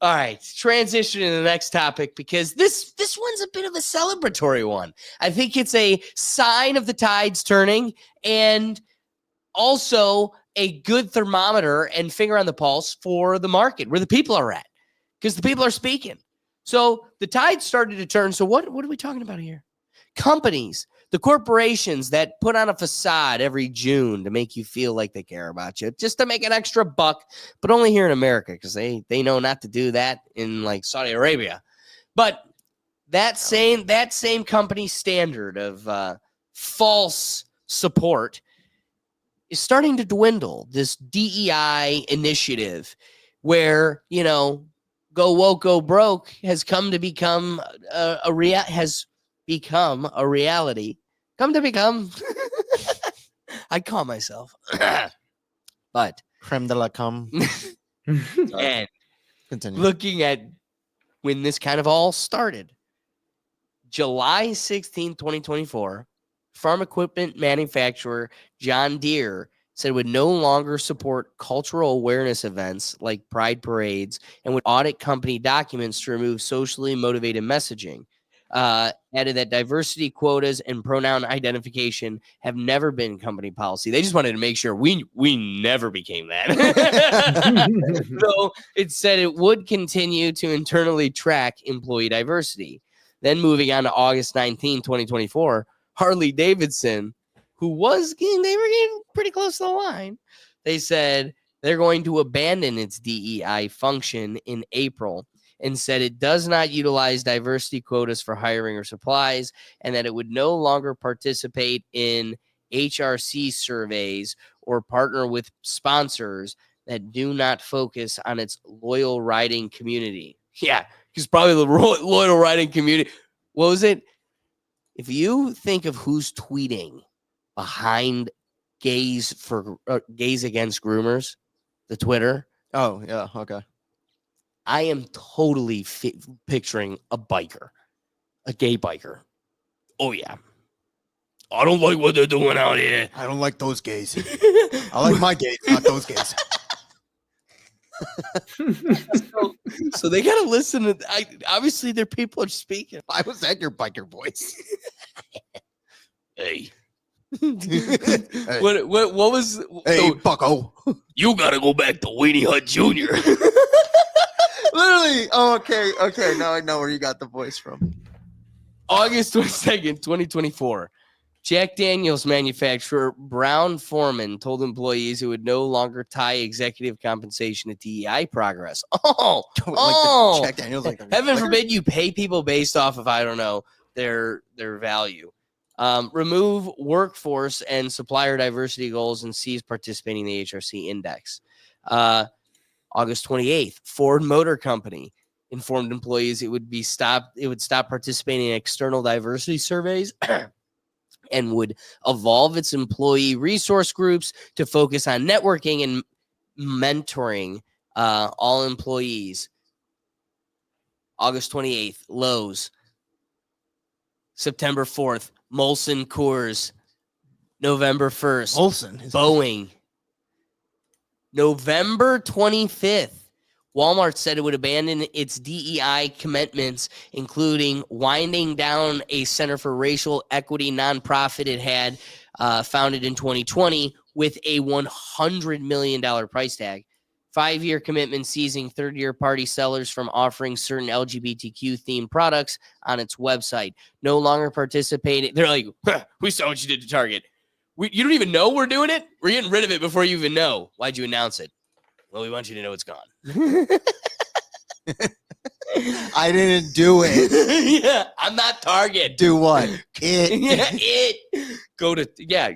All right, transition to the next topic because this one's a bit of a celebratory one. I think it's a sign of the tides turning and also a good thermometer and finger on the pulse for the market, where the people are at, because the people are speaking. So the tide started to turn. So what are we talking about here? Companies, the corporations that put on a facade every June to make you feel like they care about you, just to make an extra buck, but only here in America, because they know not to do that in like Saudi Arabia. But that same company standard of false support is starting to dwindle. This DEI initiative where, go woke, go broke has come to become a reality. Come to become I call myself. But Creme de la cum. and Continue. looking at when this kind of all started, July 16, 2024, farm equipment manufacturer John Deere said it would no longer support cultural awareness events like pride parades and would audit company documents to remove socially motivated messaging. Added that diversity quotas and pronoun identification have never been company policy. They just wanted to make sure we never became that. So it said it would continue to internally track employee diversity. Then moving on to August 19, 2024, Harley Davidson, they were getting pretty close to the line. They said they're going to abandon its DEI function in April and said it does not utilize diversity quotas for hiring or supplies, and that it would no longer participate in HRC surveys or partner with sponsors that do not focus on its loyal riding community. Yeah, because probably the loyal riding community. What was it? If you think of who's tweeting behind gays against groomers, the Twitter. Oh, yeah. Okay. I am totally picturing a gay biker. Oh, yeah. I don't like what they're doing out here. I don't like those gays. I like my gays, not those gays. So they got to listen to. Obviously, their people are speaking. Why was that your biker voice? Hey. Hey. What was? Hey, bucko. You got to go back to Weenie Hut Jr. Literally. Oh, okay. Okay. Now I know where you got the voice from. August 22nd, 2024. Jack Daniels manufacturer Brown-Forman told employees it would no longer tie executive compensation to DEI progress. Like Jack Daniels. Like Heaven forbid you pay people based off of, I don't know, their value. Remove workforce and supplier diversity goals and cease participating in the HRC index. August 28th, Ford Motor Company informed employees it would stop participating in external diversity surveys and would evolve its employee resource groups to focus on networking and mentoring all employees. August 28th, Lowe's. September 4th, Molson Coors. November 1st, Molson. Boeing. November 25th, Walmart said it would abandon its DEI commitments, including winding down a Center for Racial Equity nonprofit it had founded in 2020 with a $100 million price tag. 5-year commitment seizing third-year party sellers from offering certain LGBTQ-themed products on its website. No longer participating. They're like, we saw what you did to Target. You don't even know we're doing it? We're getting rid of it before you even know. Why'd you announce it? Well, we want you to know it's gone. I didn't do it. Yeah, I'm not Target. Do what? It. Go to, yeah.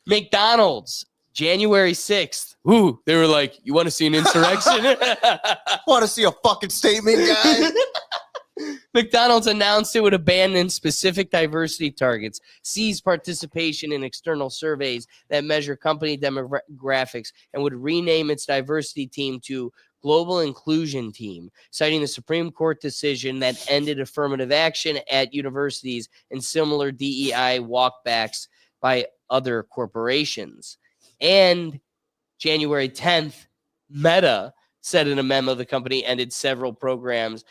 McDonald's, January 6th. Ooh, they were like, you want to see an insurrection? Want to see a fucking statement, guys? McDonald's announced it would abandon specific diversity targets, cease participation in external surveys that measure company demographics, and would rename its diversity team to Global Inclusion Team, citing the Supreme Court decision that ended affirmative action at universities and similar DEI walkbacks by other corporations. And January 10th, Meta said in a memo the company ended several programs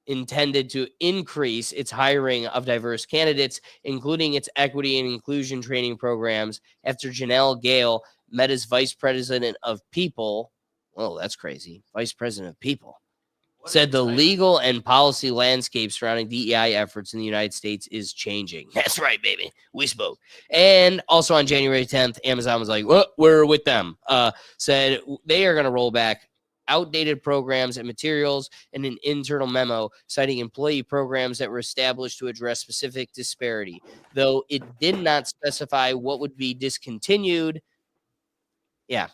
intended to increase its hiring of diverse candidates, including its equity and inclusion training programs, after Janelle Gale, Meta's vice president of people, well, that's crazy, vice president of people, said the legal and policy landscape surrounding DEI efforts in the United States is changing. That's right, baby. We spoke. And also on January 10th, Amazon was like, well, we're with them. Said they are going to roll back outdated programs and materials in an internal memo citing employee programs that were established to address specific disparity, though it did not specify what would be discontinued. Yeah.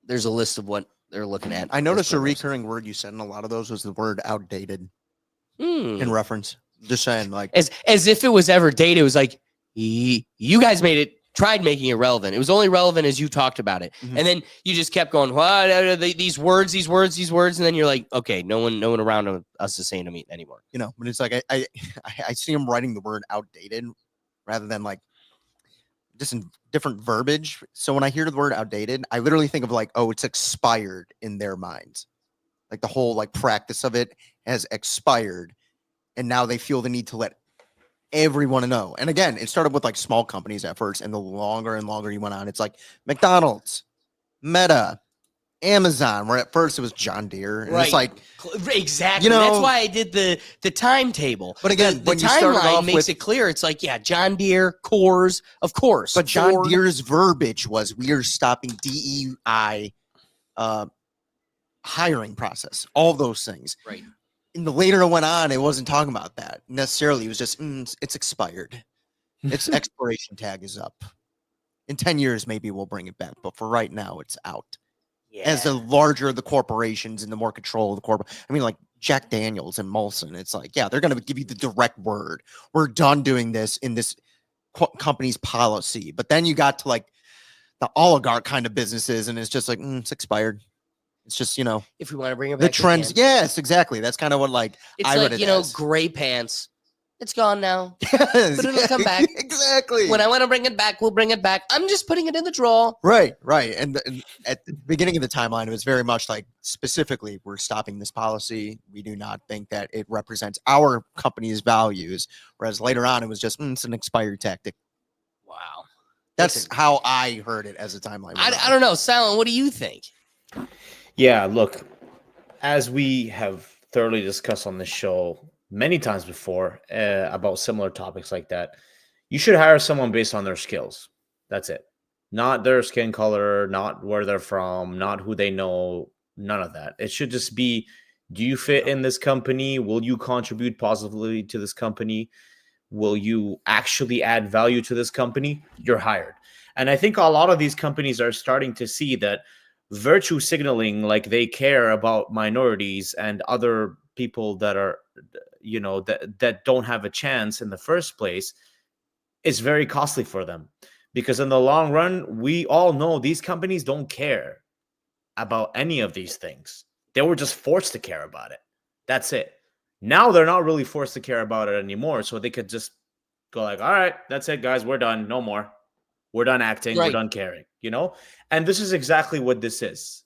There's a list of what they're looking at. I as noticed a programs. recurring word you said in a lot of those was the word outdated Hmm. in reference. Just saying, like, As if it was ever dated. It was like, you guys tried making it relevant. It was only relevant as you talked about it. Mhm. And then you just kept going, what these words. And then you're like, okay, no one around us is saying them anymore. you know, but it's like I see him writing the word outdated rather than like just in different verbiage. So when I hear the word outdated, I literally think of like, oh, it's expired in their minds. Like the whole like practice of it has expired. And now they feel the need to let everyone know. And again, it started with like small companies at first. And the longer and longer you went on, it's like McDonald's, Meta, Amazon, where at first it was John Deere. And it's like, exactly. you know- That's why I did the timetable. But again, the when you started timeline off makes with- it clear. It's like, yeah, John Deere, Coors, of course. but John Ford. Deere's verbiage was we are stopping DEI hiring process, all those things. Right. And the later it went on, it wasn't talking about that necessarily. It was just, it's expired. Its expiration tag is up. In 10 years, maybe we'll bring it back. But for right now, it's out. Yeah. As the larger the corporations and the more control of the corporate, I mean, like Jack Daniels and Molson, it's like, yeah, they're going to give you the direct word. We're done doing this in this company's policy. But then you got to like the oligarch kind of businesses, and it's just like, it's expired. It's just, you know, if we want to bring it the back, trends. we can. Yes, exactly. That's kind of what like It's I like, read it you know, as. gray pants. It's gone now. Yes, But it'll come back. Exactly. When I want to bring it back, we'll bring it back. I'm just putting it in the drawer. Right. And at the beginning of the timeline, it was very much like specifically, we're stopping this policy. We do not think that it represents our company's values. Whereas later on, it was just, it's an expired tactic. Wow. That's Listen. how I heard it as a timeline. I don't know. Silent, what do you think? Yeah, look, as we have thoroughly discussed on this show many times before about similar topics like that, you should hire someone based on their skills. That's it. Not their skin color, not where they're from, not who they know, none of that. It should just be, do you fit in this company? Will you contribute positively to this company? Will you actually add value to this company? You're hired. And I think a lot of these companies are starting to see that virtue signaling, like they care about minorities and other people that are, you know, that don't have a chance in the first place, is very costly for them. Because in the long run, we all know these companies don't care about any of these things. They were just forced to care about it. That's it. Now they're not really forced to care about it anymore. So they could just go like, all right, that's it, guys. We're done. No more. We're done acting. Right. We're done caring, you know? And this is exactly what this is.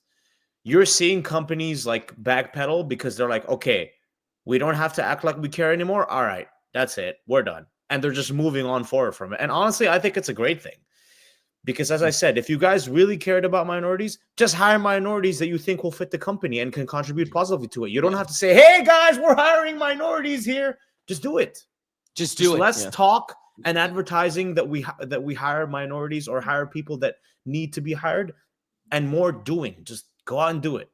You're seeing companies like backpedal because they're like, okay, we don't have to act like we care anymore. All right, that's it. We're done. And they're just moving on forward from it. And honestly, I think it's a great thing. Because as I said, if you guys really cared about minorities, just hire minorities that you think will fit the company and can contribute positively to it. You don't have to say, hey, guys, we're hiring minorities here. Just do it. Just do it. Less talk and advertising that we hire minorities or hire people that need to be hired, and more doing. Just go out and do it.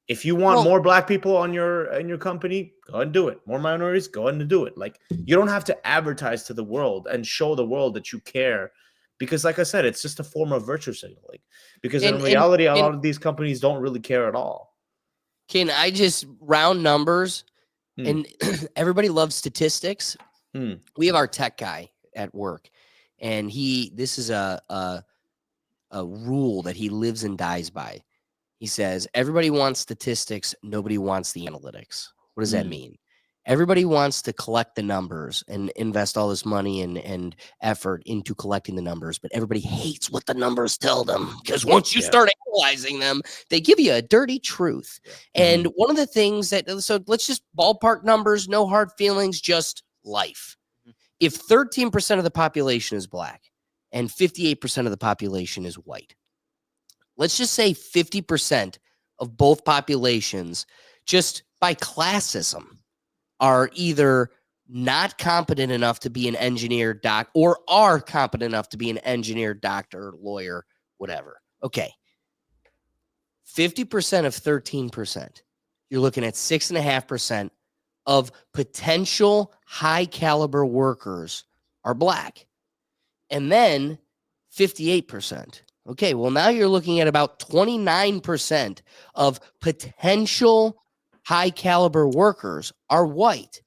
If you want more black people on your company, go ahead and do it. More minorities, go ahead and do it. Like, you don't have to advertise to the world and show the world that you care, because like I said, it's just a form of virtue signaling. Because in reality, a lot of these companies don't really care at all. Can I just round numbers? And everybody loves statistics. We have our tech guy at work, and this is a rule that he lives and dies by. He says, everybody wants statistics. Nobody wants the analytics. What does that mean? Everybody wants to collect the numbers and invest all this money and effort into collecting the numbers, but everybody hates what the numbers tell them, because once you start analyzing them, they give you a dirty truth. And one of the things so let's just ballpark numbers, no hard feelings, just life. If 13% of the population is black and 58% of the population is white, let's just say 50% of both populations, just by classism, are either not competent enough to be an engineer, or are competent enough to be an engineer, doctor, lawyer, whatever. Okay. 50% of 13%, you're looking at 6.5% of potential high caliber workers are black. And then 58%. Okay, well, now you're looking at about 29% of potential high caliber workers are white.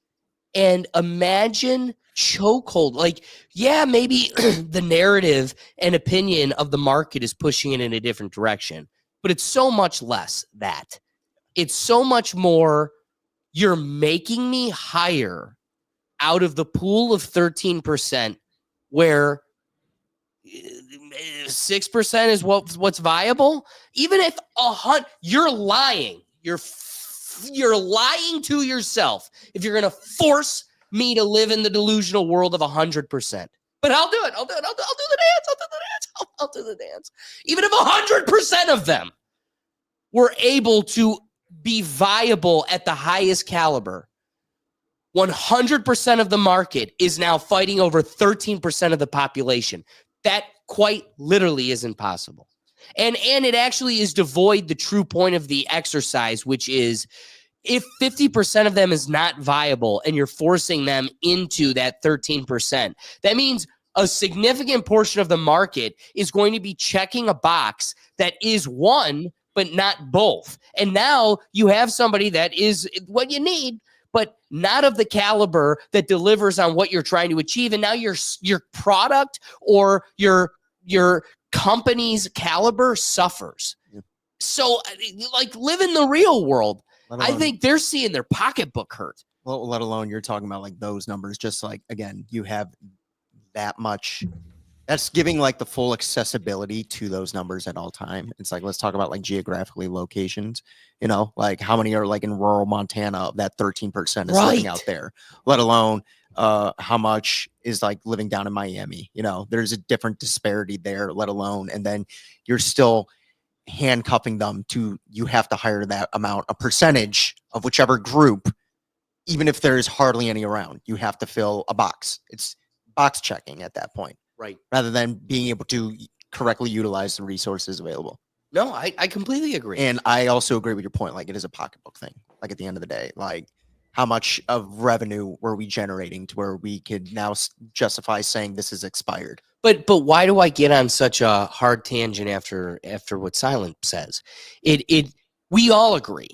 And imagine chokehold. Like, yeah, maybe the narrative and opinion of the market is pushing it in a different direction, but it's so much less that. It's so much more, you're making me hire out of the pool of 13%, where 6% is what's viable. Even if you're lying, you're lying to yourself if you're going to force me to live in the delusional world of 100%. But I'll do it. I'll do the dance. I'll do the dance. Even if 100% of them were able to be viable at the highest caliber, 100% of the market is now fighting over 13% of the population. That quite literally isn't possible. And it actually is devoid the true point of the exercise, which is, if 50% of them is not viable and you're forcing them into that 13%, that means a significant portion of the market is going to be checking a box that is one, but not both. And now you have somebody that is what you need, but not of the caliber that delivers on what you're trying to achieve. And now your product or your company's caliber suffers. Yep. So, like, live in the real world. I alone, think they're seeing their pocketbook hurt. well, let alone you're talking about like those numbers. Just like, again, you have that much. That's giving like the full accessibility to those numbers at all time. It's like, let's talk about like geographically locations, you know, like how many are like in rural Montana of that 13% is living out there, let alone how much is like living down in Miami. You know, there's a different disparity there, let alone, and then you're still handcuffing them to, you have to hire that amount, a percentage of whichever group, even if there's hardly any around, you have to fill a box. It's box checking at that point. Right. Rather than being able to correctly utilize the resources available. No, I completely agree. And I also agree with your point. Like, it is a pocketbook thing. Like, at the end of the day, like, how much of revenue were we generating to where we could now justify saying this is expired? But why do I get on such a hard tangent after what Silent says? We all agree.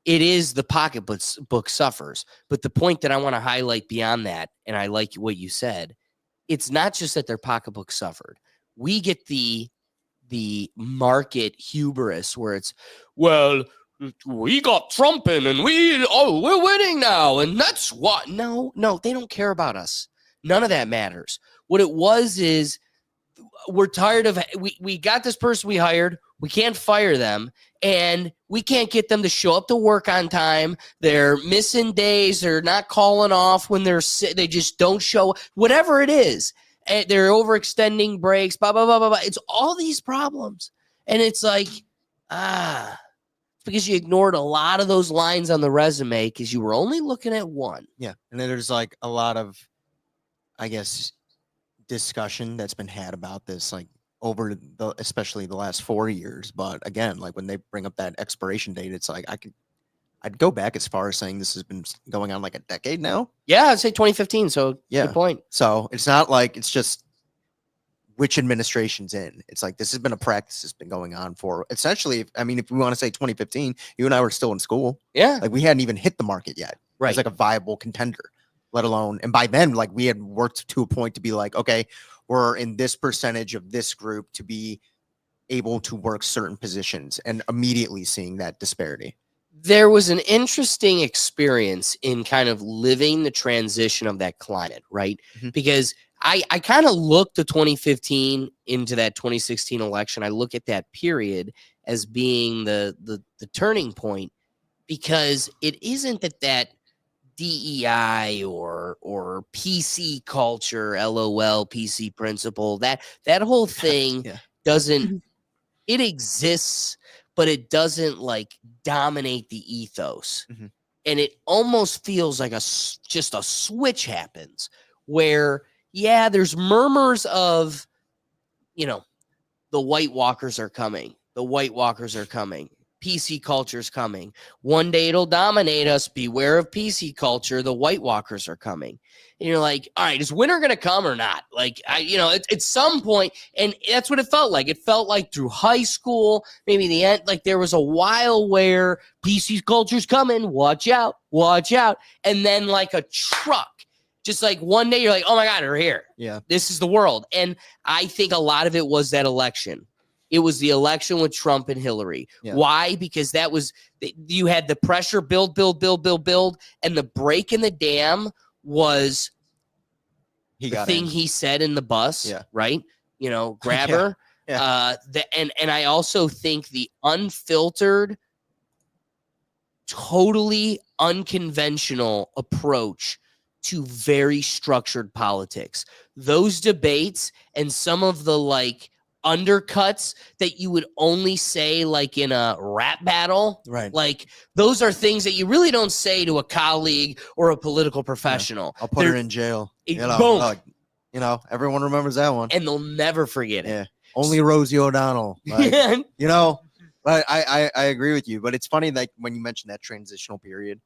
It is the pocketbook suffers. But the point that I want to highlight beyond that, and I like what you said, it's not just that their pocketbook suffered. We get the market hubris where it's, well, we got Trump in and we're winning now. And that's what, no, they don't care about us. None of that matters. What it was is, we're tired of, we got this person we hired. We can't fire them, and we can't get them to show up to work on time. They're missing days. They're not calling off when they're sick. They just don't show, whatever it is. And they're overextending breaks, blah, blah, blah, blah, blah. It's all these problems. And it's like, because you ignored a lot of those lines on the resume because you were only looking at one. Yeah. And then there's like a lot of, I guess, discussion that's been had about this, like, over especially the last 4 years. But again, like, when they bring up that expiration date, it's like, I'd go back as far as saying this has been going on like a decade now. Yeah, I'd say 2015. So yeah, good point. So it's not like it's just which administration's in. It's like, this has been a practice that's been going on for essentially, I mean, if we want to say 2015, you and I were still in school. Yeah. Like, we hadn't even hit the market yet. Right. It's like a viable contender, let alone, and by then, like, we had worked to a point to be like, okay, we're in this percentage of this group to be able to work certain positions, and immediately seeing that disparity. There was an interesting experience in kind of living the transition of that climate, right? Mm-hmm. Because I kind of looked to 2015 into that 2016 election. I look at that period as being the turning point, because it isn't that DEI or PC culture, LOL, PC principle, that whole thing doesn't, it exists, but it doesn't like dominate the ethos. Mm-hmm. And it almost feels like just a switch happens where, yeah, there's murmurs of, the White Walkers are coming. The White Walkers are coming. PC culture is coming. One day it'll dominate us. Beware of PC culture. The White Walkers are coming. And you're like, all right, is winter going to come or not? Like, at some point, and that's what it felt like. It felt like through high school, maybe the end, like there was a while where PC culture's coming. Watch out, watch out. And then like a truck, just like one day you're like, oh my God, they're here. Yeah. This is the world. And I think a lot of it was that election. It was the election with Trump and Hillary. Yeah. Why? Because that was, you had the pressure build, and the break in the dam was He the got thing in. he said in the bus, Yeah. right? Grab Yeah. her. Yeah. And I also think the unfiltered, totally unconventional approach to very structured politics. Those debates and some of the like undercuts that you would only say like in a rap battle, Right. like those are things that you really don't say to a colleague or a political professional. I'll put her They're- in jail. boom. Everyone remembers that one. And they'll never forget it. Yeah. Only Rosie O'Donnell. Like, but I agree with you. But it's funny that when you mentioned that transitional period,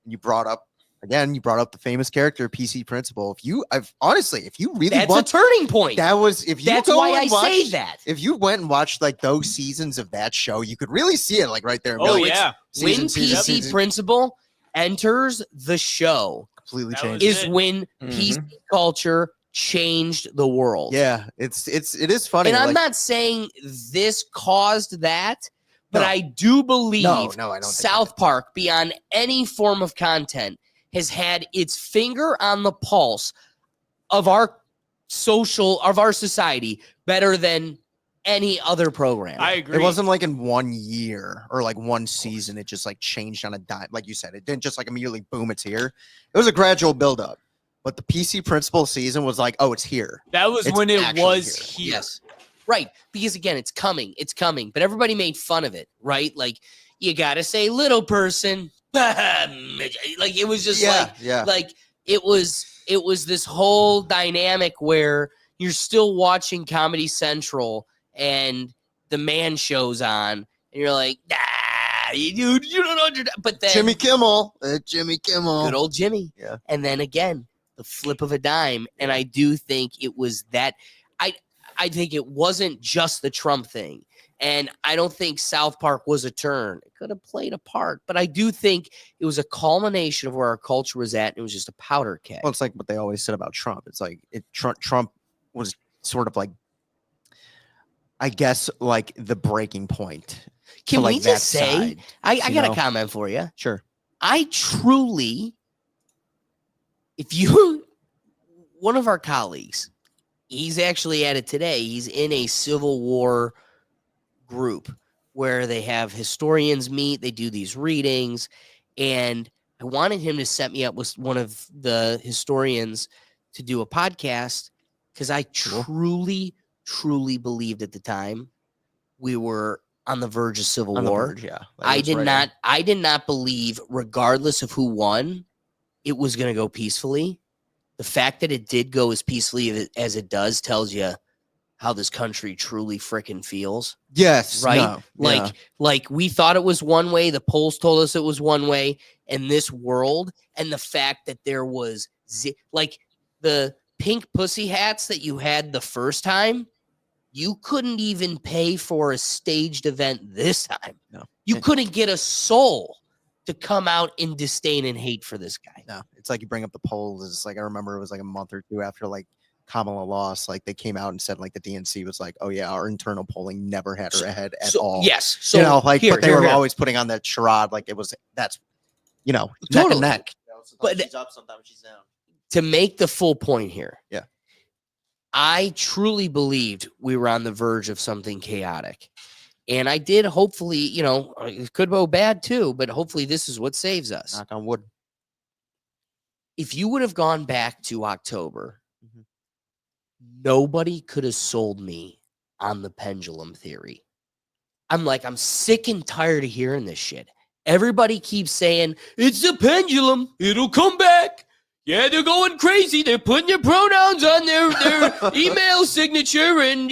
you brought up the famous character PC Principal. If you really That's want a turning point. That's why I say that. If you went and watched like those seasons of that show, you could really see it like right there. Oh, Like, yeah. When PC Principal enters the show completely That changed. was is it. when PC culture changed the world. Yeah, it is funny. And I'm like- not saying this caused that, but No. I do believe No, I don't think South Park, beyond any form of content, has had its finger on the pulse of our society better than any other program. I agree. It wasn't like in 1 year or like one season. It just like changed on a dime. Like you said, it didn't just like immediately boom, it's here. It was a gradual buildup. But the PC Principal season was like, oh, it's here. That was It's when it actually was here. here. Yes. Right. Because again, it's coming. But everybody made fun of it, right? Like, you gotta say little person. Like it was just like it was this whole dynamic where you're still watching Comedy Central and the Man Show's on, and you're like, you don't understand. But then Jimmy Kimmel. good old Jimmy. Yeah. And then again, the flip of a dime. And I do think it was that. I think it wasn't just the Trump thing. And I don't think South Park was a turn. It could have played a part, but I do think it was a culmination of where our culture was at. And it was just a powder keg. Well, it's like what they always said about Trump. It's like Trump was sort of like, I guess, like the breaking point. Can to, like, we that just say, side, I you got know? a comment for you. Sure. I truly, one of our colleagues, he's actually at it today. He's in a Civil War group where they have historians meet, they do these readings, and I wanted him to set me up with one of the historians to do a podcast because I truly believed at the time we were on the verge of Civil On the War. verge, yeah. I did not believe, regardless of who won, it was going to go peacefully. The fact that it did go as peacefully as it does tells you how this country truly freaking feels. Yes. Right? No, yeah. Like we thought it was one way. The polls told us it was one way. And this world, and the fact that there was like the pink pussy hats that you had the first time, you couldn't even pay for a staged event this time. No. You couldn't get a soul to come out in disdain and hate for this guy. No, it's like you bring up the polls. It's like I remember it was like a month or two after like Kamala lost. Like they came out and said like the DNC was like, oh yeah, our internal polling never had her ahead at all. Yes. So you know, like here, but they here, were here. always putting on that charade. Like it was neck Totally. and neck. But- she's up, sometimes she's down. To make the full point here. Yeah. I truly believed we were on the verge of something chaotic. And I did hopefully, it could go bad too, but hopefully this is what saves us. Knock on wood. If you would have gone back to October, Mhm. nobody could have sold me on the pendulum theory. I'm sick and tired of hearing this shit. Everybody keeps saying, it's the pendulum. It'll come back. Yeah, they're going crazy. They're putting their pronouns on their email signature, and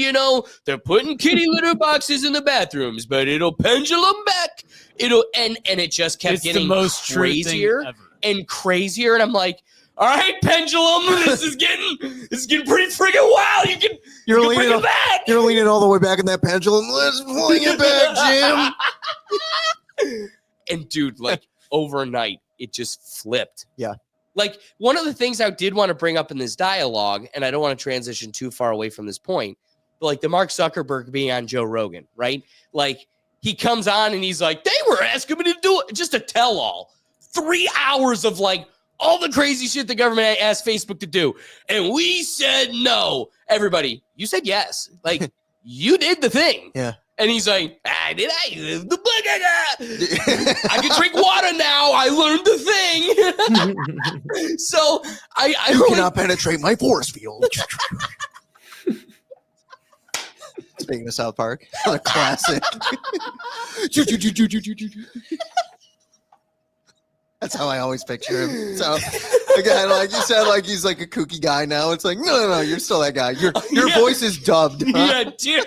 they're putting kitty litter boxes in the bathrooms. But it'll pendulum back. And it just kept It's the getting most true thing crazier ever. and crazier. And I'm like, all right, pendulum, this is getting pretty freaking wild. You can bring it back. You're leaning all the way back in that pendulum. Let's fling it back, Jim. And dude, like overnight, it just flipped. Yeah. Like one of the things I did want to bring up in this dialogue, and I don't want to transition too far away from this point, but like the Mark Zuckerberg being on Joe Rogan, right? Like he comes on and he's like, they were asking me to do it. Just a tell all. 3 hours of like all the crazy shit the government asked Facebook to do. And we said no. Everybody, you said yes. Like you did the thing. Yeah. And he's like, did I? I can drink water now. I learned the thing. So I You cannot penetrate my force field. Speaking of South Park, a classic. That's how I always picture him. So again, like you said, like he's like a kooky guy now. It's like, no, you're still that guy. Your voice is dubbed. Huh? Yeah, dude,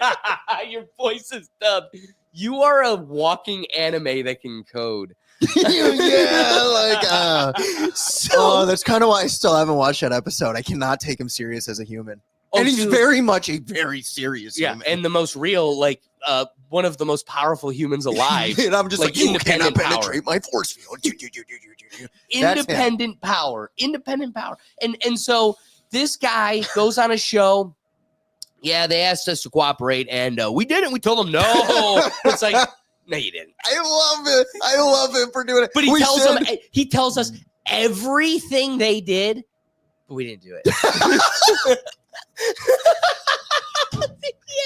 your voice is dubbed. You are a walking anime that can code. That's kind of why I still haven't watched that episode. I cannot take him serious as a human. Oh, And he's dude. very much a very serious human. And the most real, like one of the most powerful humans alive. And I'm just like, like, you cannot independent power. penetrate my force field. Independent power. And so this guy goes on a show. Yeah, they asked us to cooperate, and we didn't. We told them no. It's like, no, you didn't. I love it. I love him for doing it. But he tells us everything they did, but we didn't do it.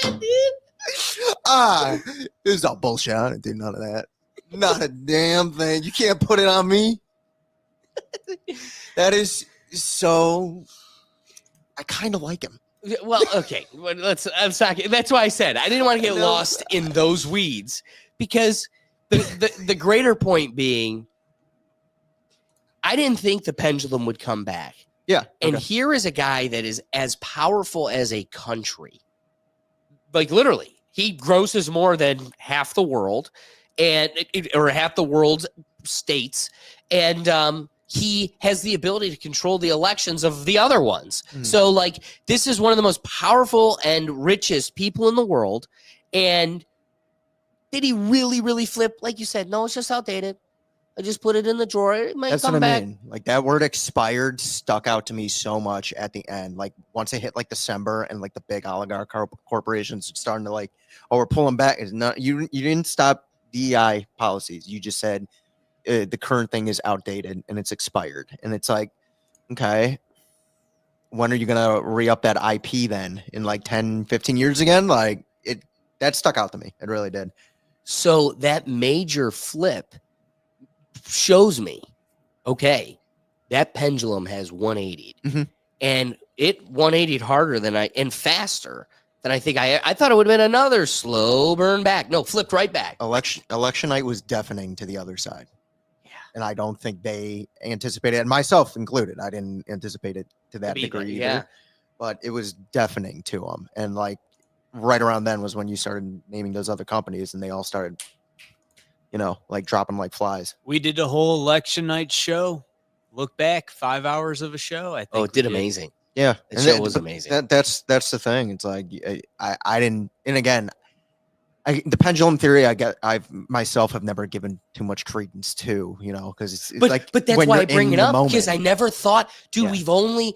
Yeah, dude. It was all bullshit. I didn't do none of that. Not a damn thing. You can't put it on me. That is so. I kind of like him. Well, okay. I'm sorry. That's why I said I didn't want to get lost in those weeds, because the greater point being, I didn't think the pendulum would come back. Yeah. And here is a guy that is as powerful as a country. Like literally, he grosses more than half the world, or half the world's states, and he has the ability to control the elections of the other ones. So like this is one of the most powerful and richest people in the world. And did he really, really flip? Like you said, no, it's just outdated. I just put it in the drawer. It might That's come what I back. mean. Like that word expired stuck out to me so much at the end. Like once it hit like December and like the big oligarch corporations starting to like, oh, we're pulling back. Is not you didn't stop DEI policies. You just said the current thing is outdated and it's expired. And it's like, okay, when are you going to re-up that IP then in like 10, 15 years again? Like that stuck out to me. It really did. So that major flip shows me, okay, that pendulum has 180'd, and it 180'd harder than and faster than I think I thought it would have been another slow burn back. No, flipped right back. Election night was deafening to the other side. Yeah. And I don't think they anticipated it, and myself included. I didn't anticipate it to that degree either, but it was deafening to them. And like right around then was when you started naming those other companies, and they all started, like dropping like flies. We did a whole election night show. Look back, 5 hours of a show. I think Oh, it did amazing. Yeah, The show was amazing. That's the thing. It's like I didn't. And again, the pendulum theory. I've myself have never given too much credence to. Because it's like. But that's when why I you're bring in it the up, because moment. I never thought, dude. Yeah. We've only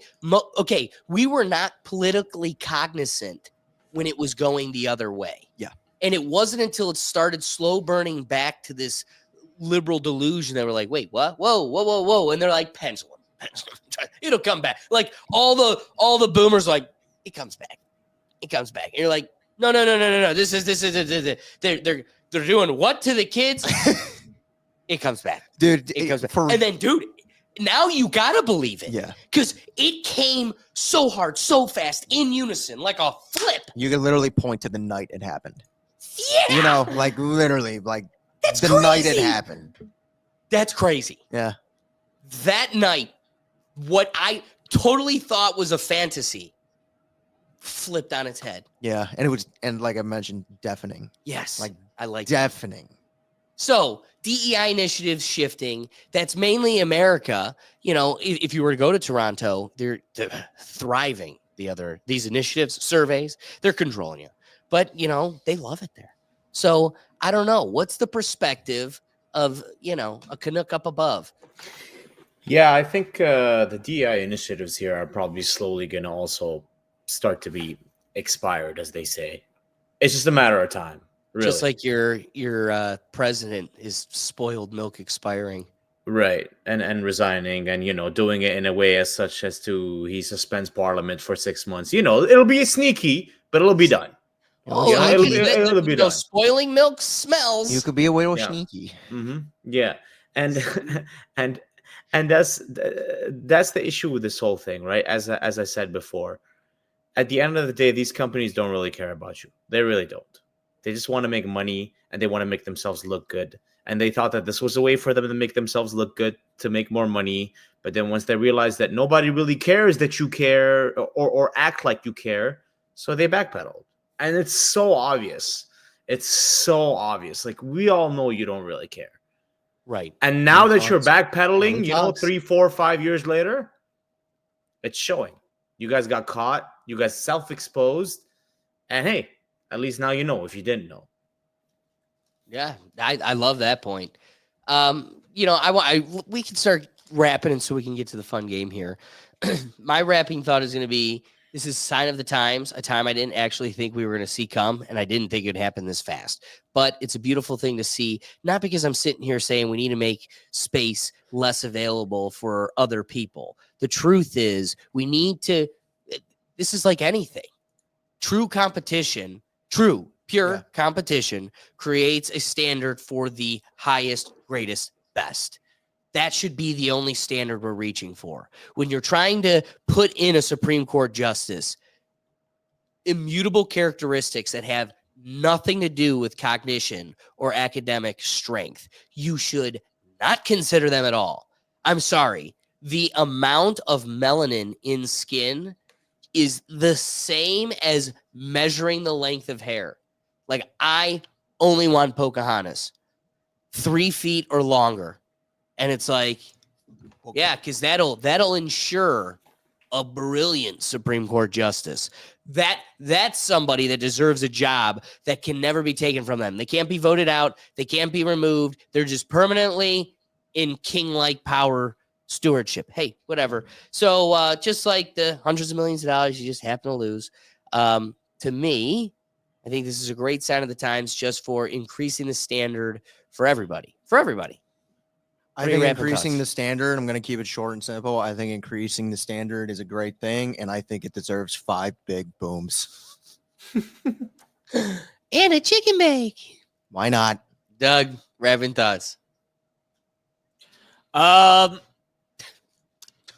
we were not politically cognizant when it was going the other way. Yeah. And it wasn't until it started slow burning back to this liberal delusion that we're like, wait, what? Whoa. And they're like, pendulum. It'll come back. Like all the boomers like, it comes back. And you're like, no. This is they're doing what to the kids? It comes back. Dude, It comes back. And then, dude, now you gotta believe it. Yeah. Because it came so hard, so fast, in unison, like a flip. You can literally point to the night it happened. Yeah. Like literally, like That's the crazy. night it happened. That's crazy. Yeah. That night, what I totally thought was a fantasy flipped on its head. Yeah, and it was, and like I mentioned, deafening. Yes, Like I like that. deafening. So DEI initiatives shifting. That's mainly America. You know, if you were to go to Toronto, they're thriving. These initiatives, surveys, they're controlling you. But you know, they love it there. So I don't know. What's the perspective of, you know, a Canuck up above? Yeah, I think the DEI initiatives here are probably slowly going to also start to be expired, as they say. It's just a matter of time, really. Just like your president is spoiled milk expiring. Right, and resigning, and you know, doing it in a way as such as to he suspends Parliament for 6 months. You know, it'll be sneaky, but it'll be done. Oh, Yeah, it'll it'll be done. spoiling milk smells. You could be a little Yeah. sneaky. Yeah, and and that's the issue with this whole thing, right? As I said before, at the end of the day, these companies don't really care about you. They really don't. They just want to make money, and they want to make themselves look good. And they thought that this was a way for them to make themselves look good, to make more money. But then once they realized that nobody really cares that you care or act like you care, so they backpedaled. And it's so obvious. It's so obvious. Like, we all know you don't really care. Right. And now Any that you're thoughts? backpedaling, Any you know, thoughts? 3, 4, 5 years later, it's showing. You guys got caught. You guys self-exposed. And hey, at least now you know if you didn't know. Yeah, I love that point. You know, we can start wrapping, and so we can get to the fun game here. My wrapping thought is going to be: this is a sign of the times, a time I didn't actually think we were going to see come, and I didn't think it would happen this fast. But it's a beautiful thing to see, not because I'm sitting here saying we need to make space less available for other people. The truth is, we need to. This is like anything. True competition, pure competition creates a standard for the highest, greatest, best. That should be the only standard we're reaching for. When you're trying to put in a Supreme Court justice, immutable characteristics that have nothing to do with cognition or academic strength, you should not consider them at all. I'm sorry. The amount of melanin in skin is the same as measuring the length of hair. Like, I only want Pocahontas 3 feet or longer. And it's like, yeah, because that'll ensure a brilliant Supreme Court justice. That's somebody that deserves a job that can never be taken from them. They can't be voted out. They can't be removed. They're just permanently in king-like power stewardship. Hey, whatever. So just like the hundreds of millions of dollars you just happen to lose, to me, I think this is a great sign of the times just for increasing the standard for everybody. I think increasing the standard, I'm going to keep it short and simple. I think increasing the standard is a great thing, and I think it deserves 5 big booms. And a chicken bake. Why not? Doug, Raven thoughts.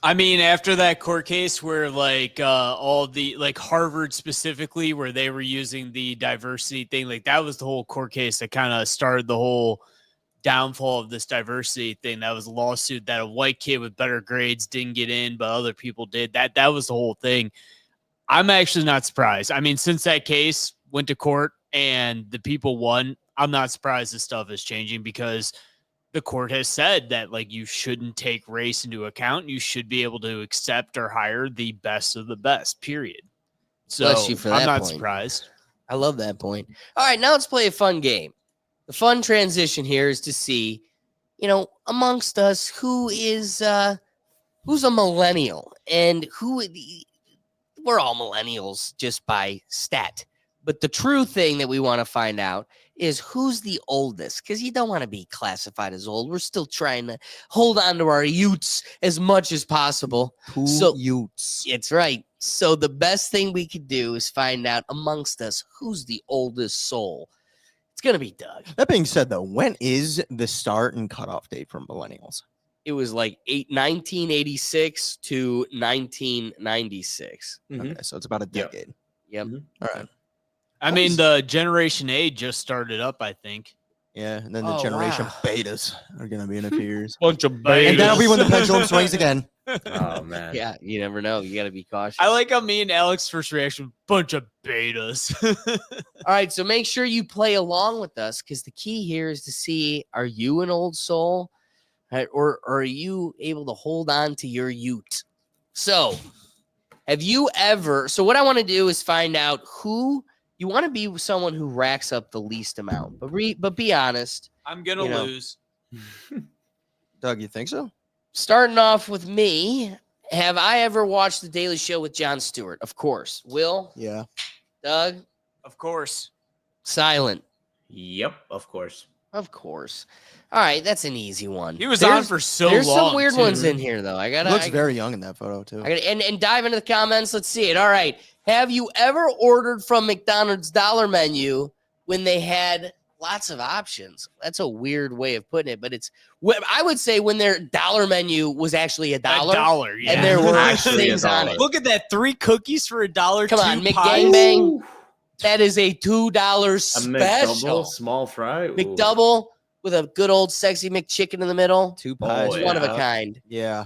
I mean, after that court case where like all the like Harvard specifically, where they were using the diversity thing, like that was the whole court case that kind of started the whole downfall of this diversity thing. That was a lawsuit that a white kid with better grades didn't get in, but other people did. That was the whole thing. I'm actually not surprised. I mean, since that case went to court and the people won, I'm not surprised this stuff is changing because the court has said that like you shouldn't take race into account. You should be able to accept or hire the best of the best, period. So Bless you for that I'm not point. surprised. I love that point. All right, now let's play a fun game. The fun transition here is to see, you know, amongst us who's a millennial, and we're all millennials just by stat. But the true thing that we want to find out is who's the oldest, because you don't want to be classified as old. We're still trying to hold on to our youths as much as possible. Youths. It's right. So the best thing we could do is find out amongst us who's the oldest soul. It's going to be Doug. That being said, though, when is the start and cutoff date for millennials? It was like 1986 to 1996. Okay, so it's about a Yep. decade. Yep. All right. I mean, the Generation A just started up, I think. Yeah, and then the Oh, generation wow. betas are going to be in a few years. Bunch of And that'll be when the pendulum swings again. Oh man. Yeah, you never know. You got to be cautious. I like how me and Alex's first reaction, bunch of betas. All right, so make sure you play along with us because the key here is to see: are you an old soul, right, or are you able to hold on to your youth? So, have you ever? So, what I want to do is find out who you want to be. Someone who racks up the least amount, but be honest. I'm gonna You know. lose. Doug, you think so? Starting off with me, have I ever watched The Daily Show with Jon Stewart? Of course. Will, Yeah. Doug, Of course. Silent. Yep, of course. Of course. All right, that's an easy one. He was on for so There's long. some weird too. ones in here though. He looks very young in that photo too. I gotta and dive into the comments. Let's see it. All right. Have you ever ordered from McDonald's dollar menu when they had lots of options? That's a weird way of putting it, but I would say when their dollar menu was actually $1. $1, yeah. And there were Actually things on it. Look at that, 3 cookies for $1. Come on, 2 pies. McGangbang. That is a $2 A special. McDouble, small fry. Ooh. McDouble with a good old sexy McChicken in the middle. 2 pies. Oh, One of a yeah. kind. Yeah.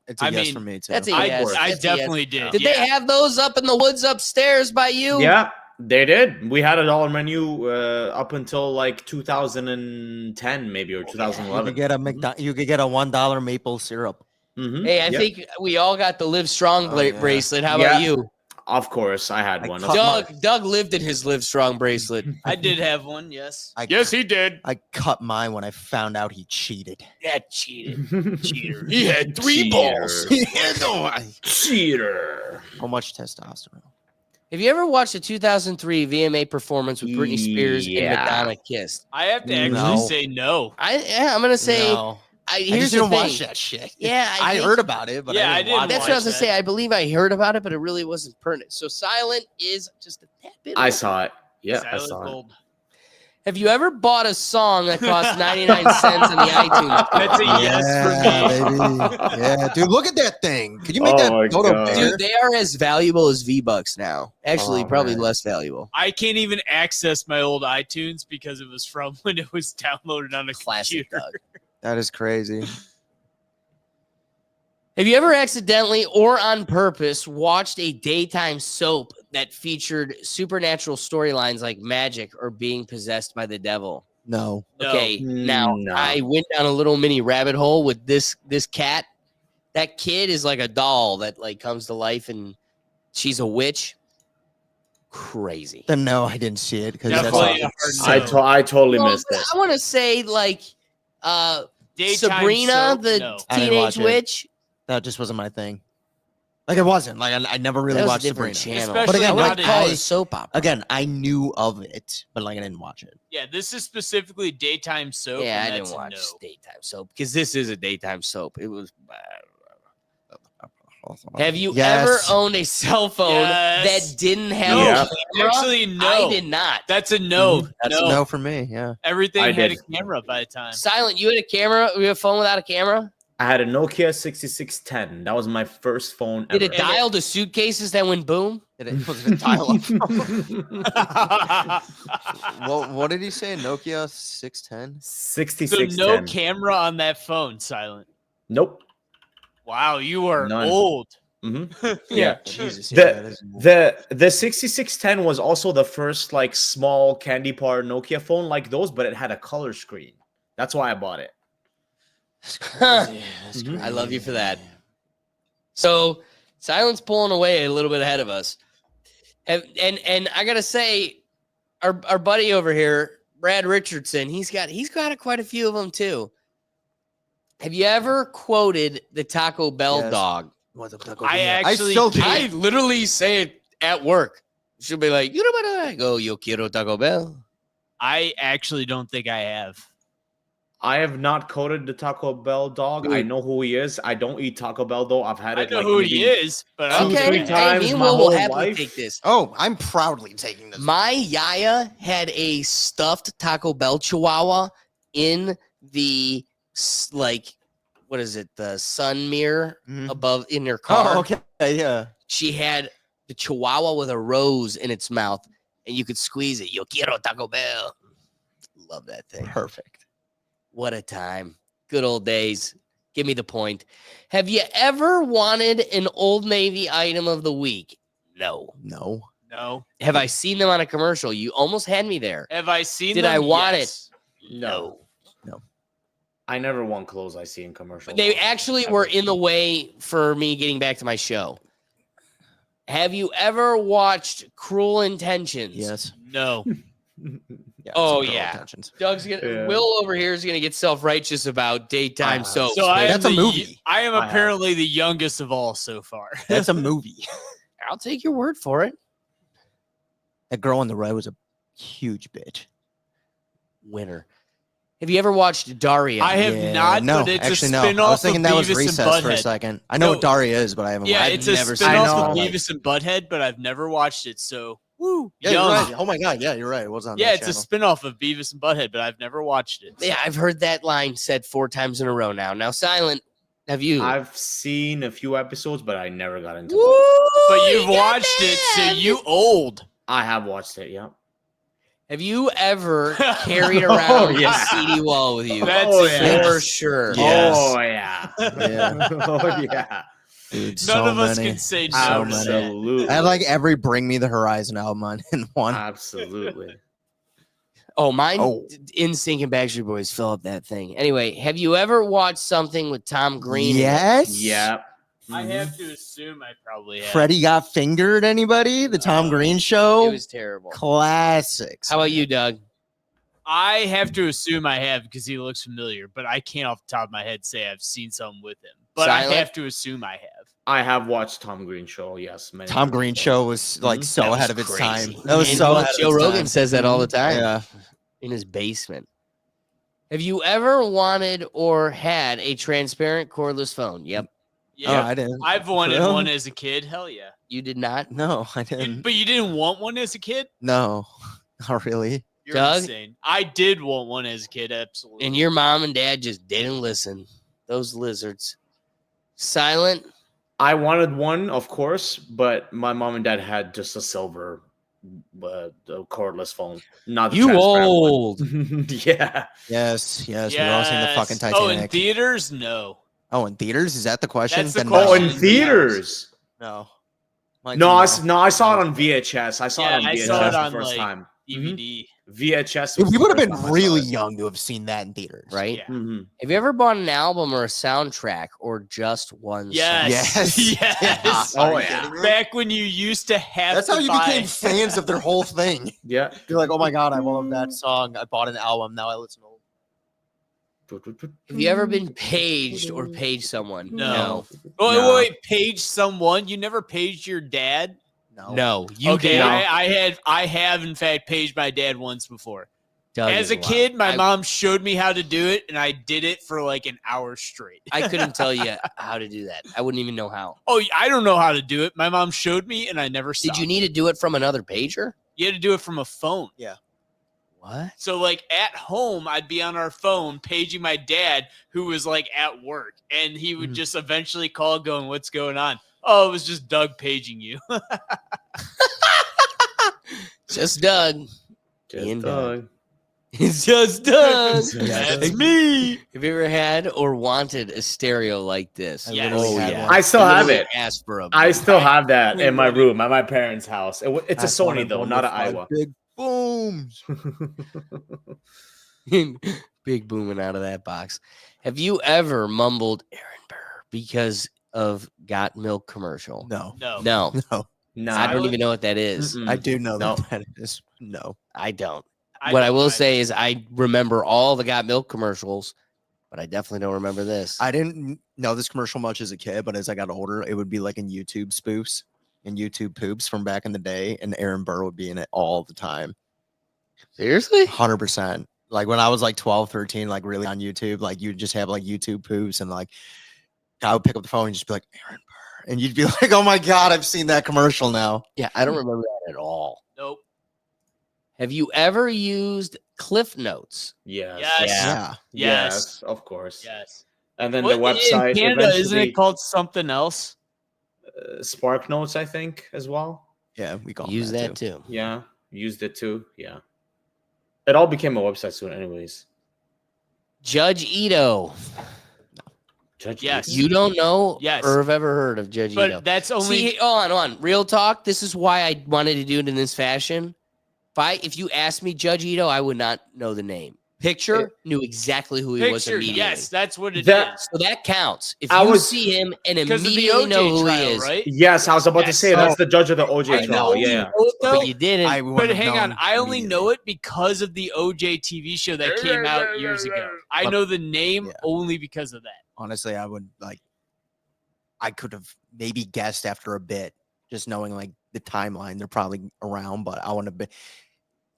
It's a I yes mean, for me too. That's a I, yes. I That's a yes. definitely did. Did yeah. they have those up in the woods upstairs by you? Yeah, they did. We had a dollar menu up until like 2010, maybe, or You 2011. could get a you could get a $1 maple syrup. Mhm. Hey, I Yep. think we all got the Live Strong Oh, yeah. bracelet. How Yeah. about you? Of course, I had I one. cut Doug lived in his Live Strong bracelet. I did have one, yes. He did. I cut mine when I found out he cheated. That cheated. Cheater. He had 3 balls. Cheater. So much testosterone. Have you ever watched a 2003 VMA performance with Britney Spears and Yeah. Madonna kissed? I have to actually No. say no. I'm gonna say. No. I Here's just the didn't thing. watch that shit. Yeah, I think- heard about it, but Yeah, I I didn't didn't watch That's watch what I was it. gonna say. I believe I heard about it, but it really wasn't pertinent. So Silent is just a tad bit. I old. saw it. Yeah, I Silent saw it. Gold. Have you ever bought a song that cost 99 cents on the iTunes? That's a yes for me. Baby. Yeah, dude, look at that thing. Could you make Oh that my photo God. bigger? Dude, they are as valuable as V-Bucks now. Actually, Oh, probably man. less valuable. I can't even access my old iTunes because it was from when it was downloaded on a Classic computer. Doug. That is crazy. Have you ever accidentally or on purpose watched a daytime soap that featured supernatural storylines like magic or being possessed by the devil? No. No. Okay, now No. I went down a little mini rabbit hole with this cat. That kid is like a doll that like comes to life and she's a witch. Crazy. Then no, I didn't see it because that's Definitely all- a hard no. I totally Well, missed it. I want to say like Daytime Sabrina, soap? the No. I didn't teenage watch it. witch. that just wasn't my thing. Like it wasn't. Like I never really That was a watched different Sabrina. channel. But Especially again, I not would in- call it I- a soap opera. Again, I knew of it, but like I didn't watch it. Yeah, this is specifically daytime soap. Yeah, and I that's didn't a watch no. daytime soap because this is a daytime soap. It was. Have you Yes. ever owned a cell phone Yes. that didn't have No. a camera? Actually, no. I did not. That's a no. That's no. a no for me. Yeah. Everything I had did. a camera by the time. Silent. You had a camera. You had a phone without a camera. I had a Nokia 6610. That was my first phone Did ever. it dial to suitcases that went boom? Was it a dial-up? What did he say? Nokia 610? So 6610. no camera on that phone, Silent. Nope. Wow, you are None. old. hmm Yeah. Jesus. The- Yeah, that is The 6610 was also the first like small candy bar Nokia phone like those, but it had a color screen. That's why I bought it. crazy. I love you for that. So Silent's pulling away a little bit ahead of us. And I gotta say, our buddy over here, Brad Richardson, he's got quite a few of them too. Have you ever quoted the Taco Bell Yes. dog? What's up, Taco I Bell? actually still can't. I literally say it at work. She'll be like, you know what? I go, yo quiero Taco Bell. I actually don't think I have. I have not coded the Taco Bell dog. I Dude. know who he is. I don't eat Taco Bell though. I've had I it know like who he maybe is, but I don't Okay, three think hey, times me and my Will will whole happily life. take this. Oh, I'm proudly taking this. My Yaya had a stuffed Taco Bell Chihuahua in the like, what is it? The sun mirror Mhm. above in her car. Oh, okay. Yeah. She had the Chihuahua with a rose in its mouth, and you could squeeze it. Yo quiero Taco Bell. Love that thing. Perfect. What a time. Good old days. Give me the point. Have you ever wanted an Old Navy item of the week? No. No. No. Have I seen them on a commercial? You almost had me there. Have I seen Did them? I want Yes. No. I never want clothes I see in commercials. They actually were in the way for me getting back to my show. Have you ever watched Cruel Intentions? Yes. No. Yeah, Oh, some girl yeah. intentions. Doug's gonna. Yeah. Will over here is gonna get self-righteous about daytime soaps. So I am That's a the- movie. I am I have. apparently the youngest of all so far. That's a movie. I'll take your word for it. That girl on the right was a huge bitch. Winner. Have you ever watched Daria? I have Yeah, not, no, but it's actually, a no. spin-off I was thinking of that was Beavis and Recess for a Butthead. second. I know No. what Daria is, but I haven't Yeah, watched it's it. a never seen spin-off it. of I know. Beavis and Butthead, but I've never watched it. So, woo, Yeah, you're young. right. Oh my god, yeah, you're right. It was on Yeah, that it's a channel. spin-off of Beavis and Butthead, but I've never watched it. Yeah, I've heard that line said 4 times in a row now. Now, Silent, have you? I've seen a few episodes, but I never got into Woo! it. But you you've got watched it, so that! you old. I have watched it, yeah. Have you ever carried around yeah. a CD wall with you? That's Oh, a yeah. yes. For sure. Yes. Oh, yeah. Yeah. Oh, yeah. Dude, None so of us many. can say no. So to many. that. Absolutely. I had like every Bring Me the Horizon album on in one. Absolutely. Oh, mine, Oh. NSYNC and Backstreet Boys fill up that thing. Anyway, have you ever watched something with Tom Green? in it? Yes. Yeah. I Mhm. have to assume I probably have. Freddie Got Fingered. Anybody? The Tom Green Show. It was terrible. Classics. How about you, Doug? I have to assume I have because he looks familiar, but I can't off the top of my head say I've seen something with him. But I Silent? have to assume I have. I have watched Tom Green Show, yes. Many Tom times Green before. Show was like Mhm. so That ahead was of its crazy. time. That was And so well, ahead Joe of its Rogan time. says that all the time Yeah. in his basement. Have you ever wanted or had a transparent cordless phone? Yep. Oh, Yeah, I didn't. I've wanted Really? one as a kid. Hell yeah. You did not? No, I didn't. But you didn't want one as a kid? No, not really. You're Doug? insane. I did want one as a kid, absolutely. And your mom and dad just didn't listen. Those lizards. Silent. I wanted one, of course, but my mom and dad had just a silver the cordless phone. Not the You transparent one. old. Yeah. Yes, yes. We've all seen the fucking Yes. Oh, in Titanic. theaters? No. Oh, in theaters? Is that the question? That's the Then Oh, question. in theaters. No. Mine's No, no. I saw it on VHS. I saw it Yeah, on I VHS saw it the on, first like, time. DVD. VHS. Dude, was we the would have first been time I saw really it. young to have seen that in theaters. Right? Yeah. Mhm. Have you ever bought an album or a soundtrack or just one Yes. Yes. Yes. Oh, Are you yeah. kidding me? Back when you used to have That's to how you buy... became fans of their whole thing. Yeah. You're like, oh my god, I love that song. I bought an album. Now I listen to. Have you ever been paged or paged someone? No. Wait, No. wait, page someone? You never paged your dad? No. No. You Okay, did. I have in fact paged my dad once before. Doug As is a wild. kid, my I- mom showed me how to do it, and I did it for like an hour straight. I couldn't tell you how to do that. I wouldn't even know how. Oh, I don't know how to do it. My mom showed me, and I never Did stopped. you need to do it from another pager? You had to do it from a phone. What? So, like at home, I'd be on our phone paging my dad, who was like at work, and he would just eventually call, going, "What's going on?" Oh, it was just Doug paging you. Just Doug. Just Ian Doug. It's just Doug. That's me. Have you ever had or wanted a stereo like this? I Yes. literally Oh, had yeah. one. I still have Literally it. asked for a I still have that in my Literally. room at my parents' house. It's a That's one Sony of though, them not with an five Iowa. Big booms. big booming out of that box. Have you ever mumbled Aaron Burr because of Got Milk commercial? No. No. No, No. No, I don't even know what that is. Mm-mm. I do know No. that is. No. I don't. What I don't will either. say is I remember all the Got Milk commercials, but I definitely don't remember this. I didn't know this commercial much as a kid, but as I got older, it would be like in YouTube spoofs and YouTube poops from back in the day, and Aaron Burr would be in it all the time. Seriously? 100%. Like when I was like 12, 13, like really on YouTube, like you'd just have like YouTube poops, and like I would pick up the phone and just be like, Aaron Burr. And you'd be like, oh my God, I've seen that commercial now. Yeah, I don't remember that at all. Nope. Have you ever used Cliff Notes? Yes. Yes. Yeah. Yes. Of course. Yes. And then What- the website in Canada, isn't eventually it called something else? Spark Notes, I think, as well. Yeah. We call Use that too. too. Yeah, used it too. Yeah, it all became a website soon, anyways. Judge Ito. Judge Yes. Ito. You don't know Yes. or have ever heard of Judge But Ito. that's only See, on. Real talk. This is why I wanted to do it in this fashion. If you asked me Judge Ito, I would not know the name. Picture knew exactly who he was picture. immediately. Yes, that's what it is. That- So that counts. If I you was- see him and Because of the immediately know OJ who trial, he is, right? Yes, I was about to Yes. say that's the judge of the OJ I trial. only Yeah. know it, though, but you didn't. I wouldn't but have hang on, known I only know immediately. it because of the OJ TV show that came out years ago. I But- know the name yeah. only because of that. Honestly, I would I could have maybe guessed after a bit, just knowing like the timeline. They're probably around, but I want to be.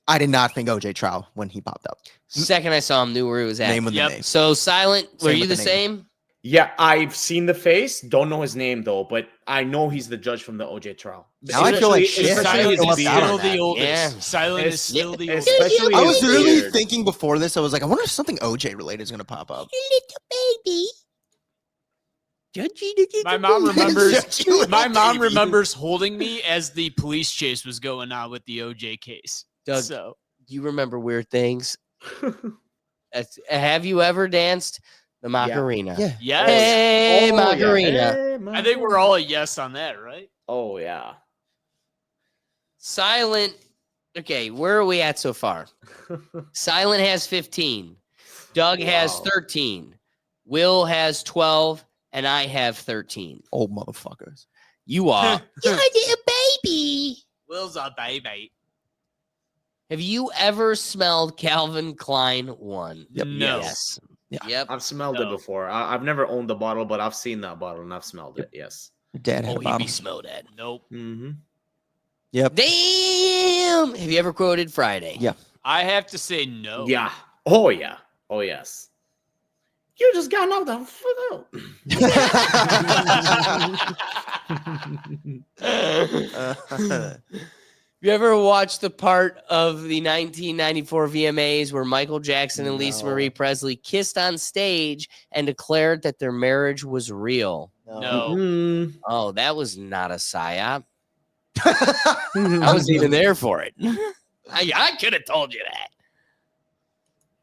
I did not think OJ trial when he popped up. Second I saw him, knew where he was at. Name with Yep. the name. So Silent, were Same you with the the name. same? Yeah, I've seen the face. Don't know his name though, but I know he's the judge from the OJ trial. Now I feel like Especially- shit. especially I Silent his feel is left out on still that. the oldest. Yeah. Silent is Es- still the oldest. especially I was his literally beard. thinking before this. I was like, I wonder if something OJ related is gonna pop up. Baby. My mom remembers. Judge, you My little mom baby. remembers holding me as the police chase was going on with the OJ case. Doug, So you remember weird things? Have you ever danced the Macarena? Yeah. yes, Hey, Oh, yeah. Macarena. Hey, I think we're all a yes on that, right? Oh yeah. Silent. Okay, where are we at so far? Silent has 15. Doug has Wow. 13. Will has 12. And I have 13. Old motherfuckers. You are. You're a baby. Will's a baby. Have you ever smelled Calvin Klein 1? Yep. No. Yes. Yeah. Yep. I've smelled No. it before. I've never owned the bottle, but I've seen that bottle and I've smelled it. Yes. Your dad had Oh, a you bottle. be smelled at. Nope. Mm-hmm. Yep. Damn. Have you ever quoted Friday? Yeah. I have to say no. Yeah. Oh yeah. Oh yes. You just got knocked the fuck out. You ever watched the part of the 1994 VMAs where Michael Jackson and Lisa No. Marie Presley kissed on stage and declared that their marriage was real? No. Mm. Oh, that was not a psyop. I wasn't even there for it. I could have told you that.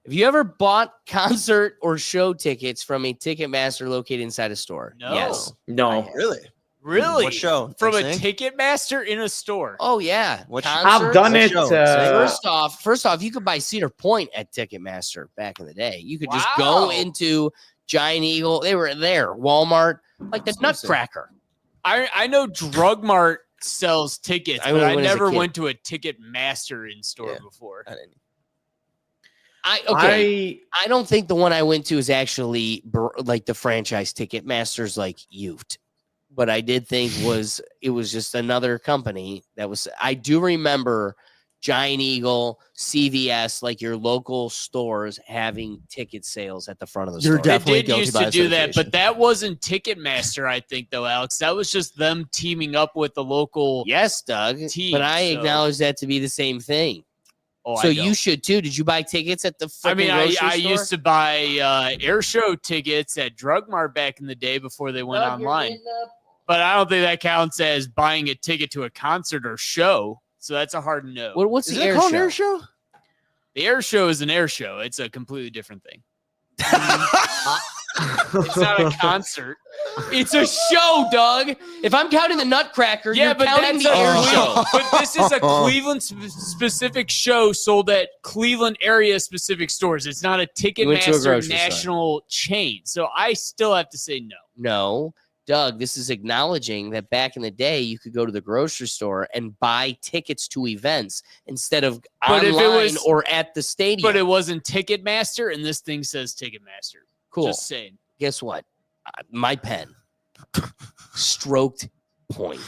Have you ever bought concert or show tickets from a Ticketmaster located inside a store? No. Yes. No. Really? Really? What show? From a NSYNC? Ticketmaster in a store. Oh yeah. What- I've done What it. show? First off, you could buy Cedar Point at Ticketmaster back in the day. You could just Wow. go into Giant Eagle. They were there. Walmart, like the Nutcracker. I know Drug Mart sells tickets, I but I went as a never kid. went to a Ticketmaster in store Yeah. before. I didn't. I don't think the one I went to is actually like the franchise Ticketmaster's like Ute. But I did think it was just another company that was. I do remember Giant Eagle, CVS, like your local stores having ticket sales at the front of the You're store. definitely They did guilty used by to do that, association. but that wasn't Ticketmaster, I think, though, Alex. That was just them teaming up with the local. Yes, Doug. Team, but I so- acknowledge that to be the same thing. Oh, So I you don't. should too. Did you buy tickets at the? I mean, grocery I store? used to buy air show tickets at Drug Mart back in the day before they went Doug, you're online. getting up. But I don't think that counts as buying a ticket to a concert or show. So that's a hard no. What's Is the it air called show? an air show? The air show is an air show. It's a completely different thing. It's not a concert. It's a show, Doug. If I'm counting the Nutcracker, Yeah, you're but counting that's the air a show. But this is a Cleveland specific show sold at Cleveland area specific stores. It's not a went to a Ticketmaster grocery store. national chain. So I still have to say no. No, Doug, this is acknowledging that back in the day, you could go to the grocery store and buy tickets to events instead of But if it online was- or at the stadium. But it wasn't Ticketmaster, and this thing says Ticketmaster. cool. Just saying. Guess what? My pen stroked point.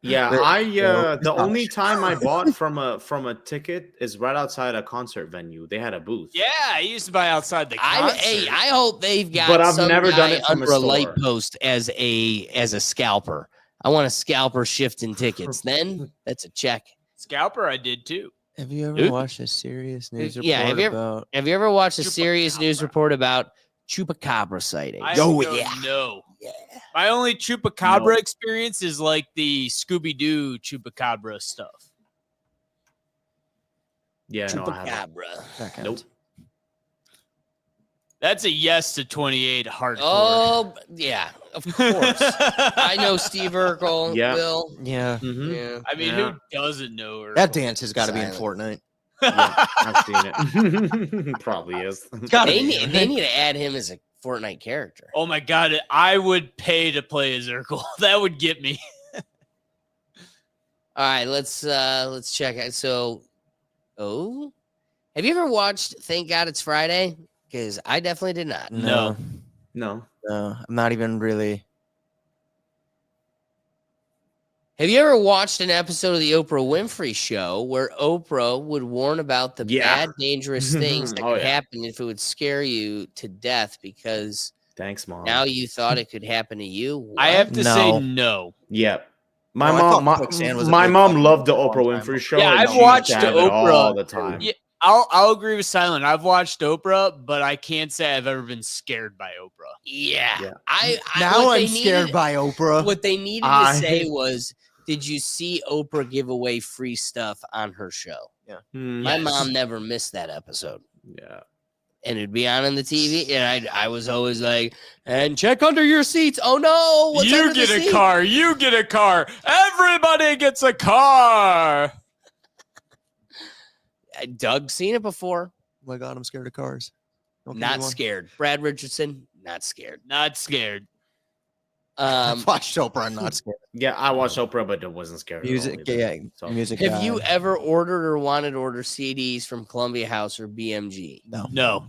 Yeah, Well, the only time I bought from a ticket is right outside a concert venue. They had a booth. Yeah, I used to buy outside the concert. I hope they've got But I've some never done guy it from a under a light store. post as a scalper. I want a scalper shifting tickets. Then that's a check. Scalper, I did too. Have you ever Dude. watched a serious news report Yeah, have you ever- about? Have you ever watched a serious news Chupacabra. report about chupacabra sightings? I Oh, don't yeah. know. Yeah. My only Chupacabra No. experience is like the Scooby Doo Chupacabra stuff. Yeah, no, I haven't. Chupacabra. That Nope. counts. That's a yes to 28 hardcore. Oh, yeah, of course. I know Steve Urkel. Yeah. Will. Yeah. Mhm. Yeah. I mean, Yeah. who doesn't know her? That dance has got to be in Silent. Fortnite. Yeah, I've seen it. Probably is. It's gotta They be, need, right? they need to add him as a Fortnite character. Oh my god, I would pay to play as Urkel. That would get me. All right, let's check out. So, have you ever watched Thank God It's Friday? Because I definitely did not. No. No. No, I'm not even really. Have you ever watched an episode of the Oprah Winfrey Show where Oprah would warn about the Yeah. bad, dangerous things that Oh, could yeah. happen if it would scare you to death because Thanks, Mom. now you thought it could happen to you? I have What? to No. say no. Yep. My Oh, I mom, thought Quicksand was a my big mom fucking loved the long Oprah time Winfrey ago. show. Yeah, and I've she used watched to have it Oprah. all the time. Yeah, I'll agree with Silent. I've watched Oprah, but I can't say I've ever been scared by Oprah. Yeah. Yeah. I Now what I'm they scared needed- by Oprah. What they needed to I- say was, did you see Oprah give away free stuff on her show? Mm, My Yes. mom never missed that episode. Yeah. And it'd be on the TV, and I was always like, and check under your seats. Oh no, what's You under the get a seat? car. You get a car. Everybody gets a car. Doug's seen it before. Oh my god, I'm scared of cars. Don't give me Not one. scared. Brad Richardson, not scared. Not scared. I've watched Oprah. I'm not scared. Yeah, I watched Oprah, but it wasn't scary. at all Music, either. yeah, So- music. Have you guy. ever ordered or wanted to order CDs from Columbia House or BMG? No. No.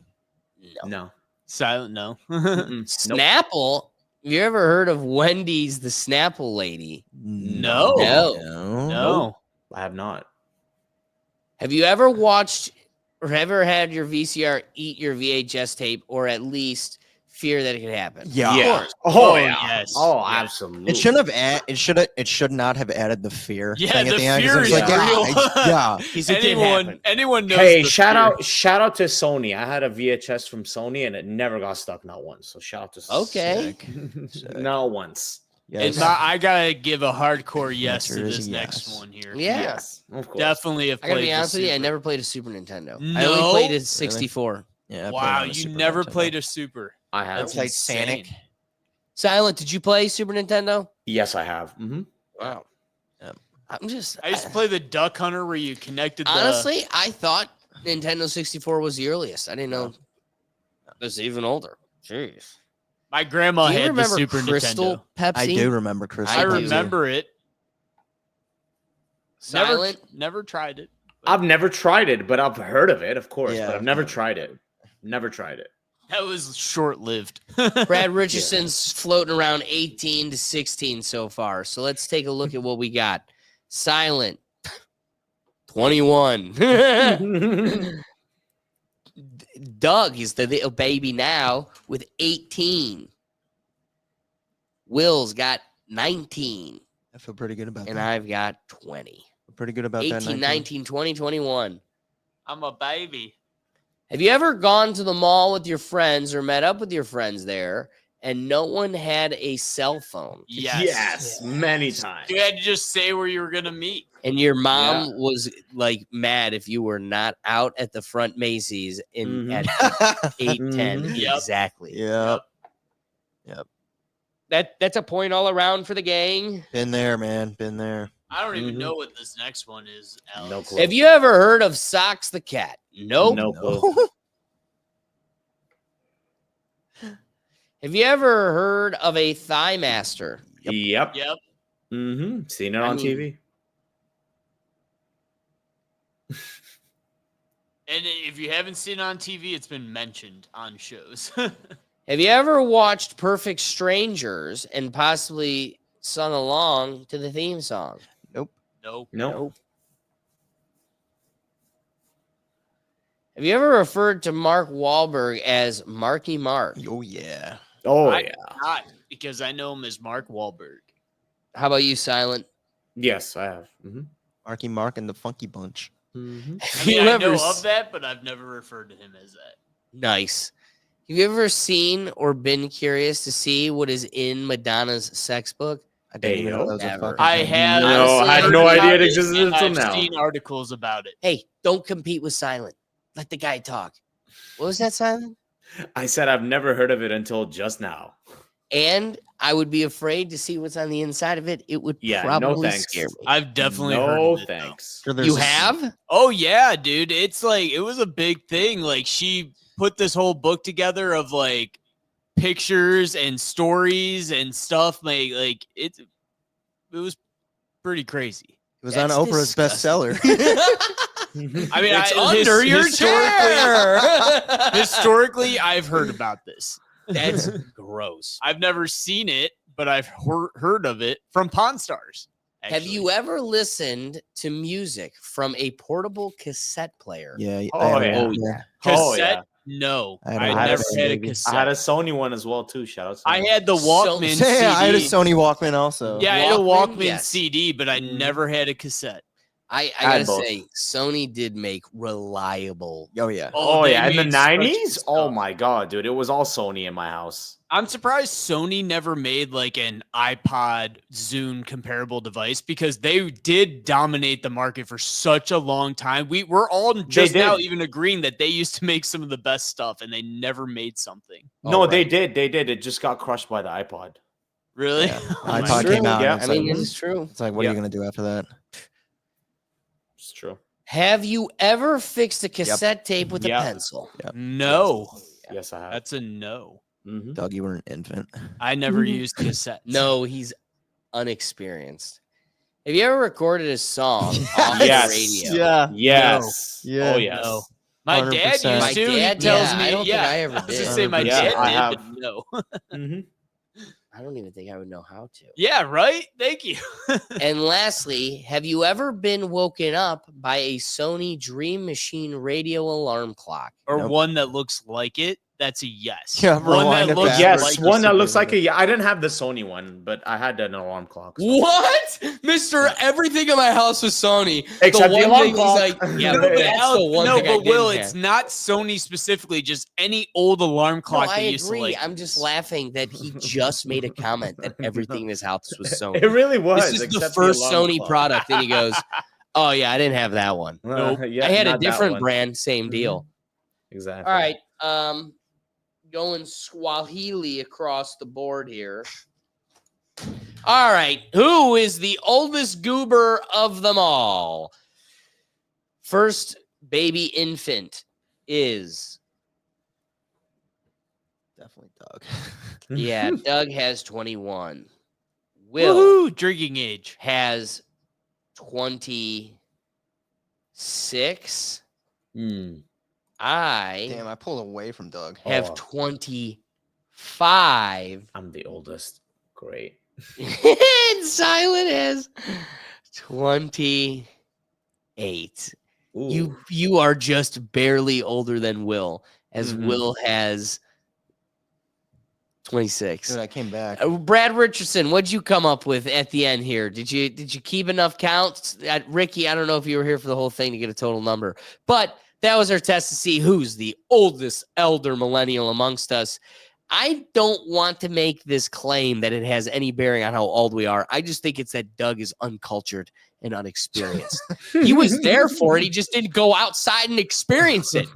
No. No. Silent no. Mm-mm. Nope. Snapple. Have you ever heard of Wendy's the Snapple lady? No. No. No. I have not. Have you ever watched or ever had your VCR eat your VHS tape or at least fear that it could happen? Yeah. Yeah. Oh, Oh, yeah. yes. Oh, Yeah. absolutely. It shouldn't have. It should not have added the fear. Yeah, thing at the the end, 'cause fear it was is like, yeah, real. yeah. Because it did happen. Anyone knows. Hey, the shout fear. out to Sony. I had a VHS from Sony and it never got stuck, not once. So shout out to Okay. Sick. not once. Yes. I gotta give a hardcore yes Answer to is this a next yes. one here. Yeah. Yes, of course. Definitely have I gotta played be the honest with you, I Super. never played a Super Nintendo. I No? only played a 64. Yeah, I played Wow, on a you Super never Nintendo. played a Super. I have. That's Titanic. insane. Silent, did you play Super Nintendo? Yes, I have. Wow. Yep. I'm just I used to play the Duck Hunter where you connected the... honestly, I thought Nintendo 64 was the earliest. I didn't know it was even older. Jeez. My grandma Do you had the remember Super Crystal Nintendo. Pepsi? I do remember Crystal. I I do. remember it. Silent. Never tried it. I've never tried it, but I've heard of it, of course. Yeah, but I've never I've tried it. Never tried it. That was short-lived. Brad Richardson's floating around 18 to 16 so far. So let's take a look at what we got. Silent, 21. Doug is the little baby now with 18. Will's got 19. I feel pretty good about And that. I've got 20. Feel pretty good about 18, that. 19, 20, 21. I'm a baby. Have you ever gone to the mall with your friends or met up with your friends there and no one had a cell phone? Yes. Many times. You had to just say where you were going to meet. And your mom was like mad if you were not out at the front Macy's in Mhm. at 8:10 Mhm. Yep. exactly. Yep. That's a point all around for the gang. Been there, man. Been there. I don't even Mhm. know what this next one is, Alex. No clue. Have you ever heard of Socks the Cat? Nope. No clue. Have you ever heard of a Thigh Master? Yep. Yep. Mm-hmm. Seen it I on mean- TV. And if you haven't seen it on TV, it's been mentioned on shows. Have you ever watched Perfect Strangers and possibly sung along to the theme song? nope. No. Have you ever referred to Mark Wahlberg as Marky Mark? Oh yeah. Oh I- yeah. Not because I know him as Mark Wahlberg. How about you, Silent? Yes, I have. Mm-hmm. Marky Mark and the Funky Bunch. Mm-hmm. Have I mean, you I ever know s- of that, but I've never referred to him as that. Nice. Have you ever seen or been curious to see what is in Madonna's sex book? I didn't even know Ayo. that was a Never. fucking I thing. have. No, I had heard no about idea it it, existed and until I've now. seen articles about it. Hey, don't compete with Silent. Let the guy talk. What was that, Silent? I said I've never heard of it until just now. And I would be afraid to see what's on the inside of it. It would Yeah, probably no thanks. scare me. I've definitely heard No of it. thanks. Sure, there's You a- have? Oh yeah, dude. It's like it was a big thing. Like she put this whole book together of like pictures and stories and stuff. Like it was pretty crazy. It was That's on Oprah's disgusting. bestseller. I mean, It's under your chair. Historically, I've heard about this. That's gross. I've never seen it, but I've heard of it from Pawn Stars. Have you ever listened to music from a portable cassette player? Yeah. Oh, I had yeah. one, yeah. Oh, cassette? yeah. No, I had I a never Walkman, had a baby. cassette. I had a Sony one as well too. Shout out to I Sony. had the Walkman So- CD. Yeah, I had a Sony Walkman also. Yeah, I had a Walkman, Walkman yes. CD, but I never had a cassette. I had gotta both. say, Sony did make reliable. Oh yeah. Oh they yeah, in the made such good 90s? Oh stuff. my god, dude. It was all Sony in my house. I'm surprised Sony never made like an iPod Zune comparable device because they did dominate the market for such a long time. We're all just now did. even agreeing that they used to make some of the best stuff and they never made something. No, Oh, they right. did. They did. It just got crushed by the iPod. Really? Yeah. my iPod true, came out. yeah. And I it's mean, like, it is true. it's like, what are you gonna do after that? It's true. Have you ever fixed a cassette tape with Yep. a pencil? No. Yes, I have. That's a no. Mhm. Doug, you were an infant. I never used cassettes. No, he's unexperienced. Have you ever recorded a song off Yes. the radio? Yeah. Yes. Yeah. Oh yes. No. My dad 100%. used My to. dad, he tells yeah, me. I don't think I ever was gonna did. say my Yeah, dad I did, have. but no. Mhm. I don't even think I would know how to. Yeah, right. Thank you. And lastly, have you ever been woken up by a Sony Dream Machine radio alarm clock? Or Nope. one that looks like it. That's a yes. Yeah, one rewind that it looks back. Yes, like one that looks super like a. Yeah, I didn't have the Sony one, but I had an alarm clock. so- What? Mister, everything in my house was Sony. Except the one alarm thing he's clock. like, yeah, No, but but that's the one no, thing I but Will, didn't it's have. not Sony specifically. Just any old alarm No, clock. I they used to agree. like. I'm just laughing that he just made a comment that everything in his house was Sony. It really was. This is the except first alarm Sony clock. product, and he goes, "Oh yeah, I didn't have that one. Nope. Yeah, I had a not that different one. brand, same Mhm. deal." Exactly. All right, going Swahili across the board here. All right, who is the oldest goober of them all? First baby infant is Definitely Doug. yeah. Doug has 21. Will Woohoo! Drinking age. has 26. Mm. I Damn, I pulled away from Doug. have Oh. 25. I'm the oldest. Great. And Silent has 28. Ooh. You are just barely older than Will, as Mhm. Will has 26. Dude, I came back. Brad Richardson, what'd you come up with at the end here? Did you keep enough counts? Ricky, I don't know if you were here for the whole thing to get a total number, but that was our test to see who's the oldest elder millennial amongst us. I don't want to make this claim that it has any bearing on how old we are. I just think it's that Doug is uncultured and unexperienced. He was there for it. He just didn't go outside and experience it.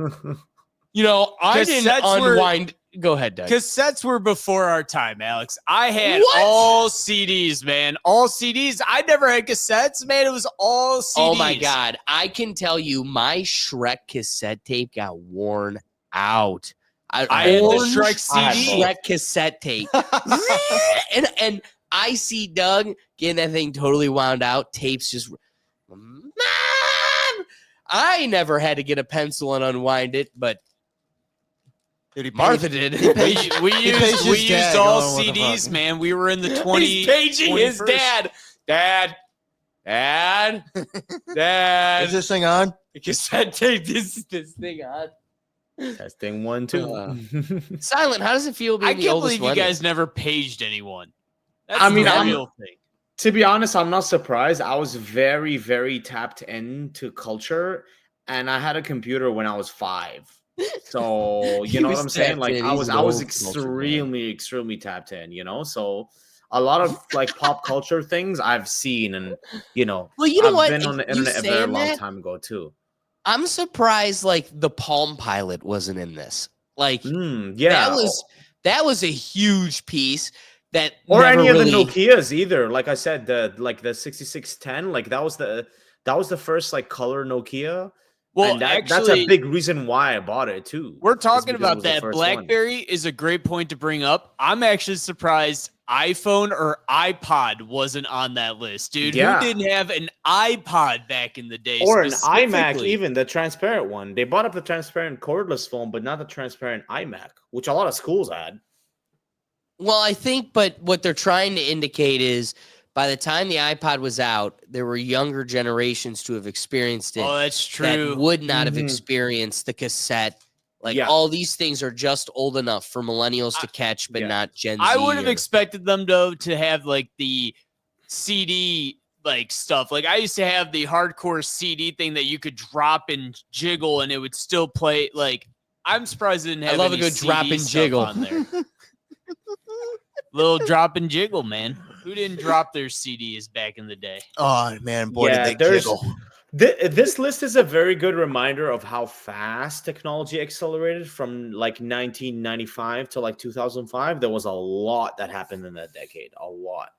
You know, I didn't Cassettes were- unwind. Go ahead, Doug. Cassettes were before our time, Alex. I had What? all CDs, man. All CDs. I never had cassettes, man. It was all CDs. Oh my God. I can tell you my Shrek cassette tape got worn out. I had the Orange Shrek I had CD. both. Shrek cassette tape. and I see Doug getting that thing totally wound out. Tapes just, Mom! I never had to get a pencil and unwind it, but Dude, he Martha paid- did. We paged his used dad all going, "What the CDs, fuck?" man. We were in the 20. He's paging his 21st. dad. Dad. Is this thing on? Cassette tape this thing on. Testing 1, 2. Silent, how does it feel being I the can't oldest believe you one? guys never paged anyone. That's I mean, the I'm- real thing. To be honest, I'm not surprised. I was very, very tapped into culture, and I had a computer when I was 5. So He you know what was I'm saying? tapped Like in. I He's was an I was old culture man. extremely tapped in, you know? So a lot of like pop culture things I've seen, and you know, Well, you know I've what? been on the You internet a very saying long that, time ago too. I'm surprised like the Palm Pilot wasn't in this. Like yeah. that was a huge piece that Or never any of the really- Nokias either. Like I said, the 6610, like that was the first like color Nokia. Well, And that's actually, a big reason why I bought it too. we're is talking because it about was the that. first one. BlackBerry is a great point to bring up. I'm actually surprised iPhone or iPod wasn't on that list, dude. Yeah. Who didn't have an iPod back in the day? Or an iMac, specifically? even the transparent one. They bought up the transparent cordless phone, but not the transparent iMac, which a lot of schools had. Well, I think, but what they're trying to indicate is by the time the iPod was out, there were younger generations to have experienced it Oh, that's true. that would not have Mhm. experienced the cassette. Like Yeah. all these things are just old enough for millennials to catch, but yeah. not Gen Z. I would have or- expected them to have like the CD like stuff. Like I used to have the hardcore CD thing that you could drop and jiggle and it would still play. Like I'm surprised it didn't I have love a any good drop CD and stuff jiggle. on there. Little drop and jiggle, man. Who didn't drop their CDs back in the day? Oh man, boy, Yeah, did they there's- jiggle. This list is a very good reminder of how fast technology accelerated from like 1995 to like 2005. There was a lot that happened in that decade. A lot.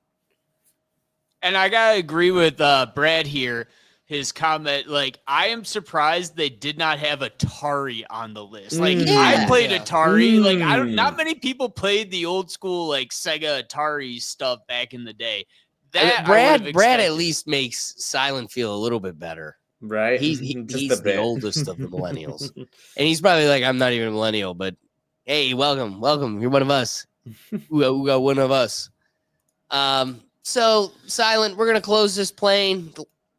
And I gotta agree with Brad here. His comment, like, I am surprised they did not have Atari on the list. Like, I Yeah. played Yeah. Atari. Like, Mm. not many people played the old school like Sega Atari stuff back in the day. I mean, That I Brad would've at expected. least makes Silent feel a little bit better. Right? He's Just he's a the bit. oldest of the millennials. And he's probably like, I'm not even a millennial, but hey, welcome. You're one of us. we got one of us. So Silent, we're gonna close this plane,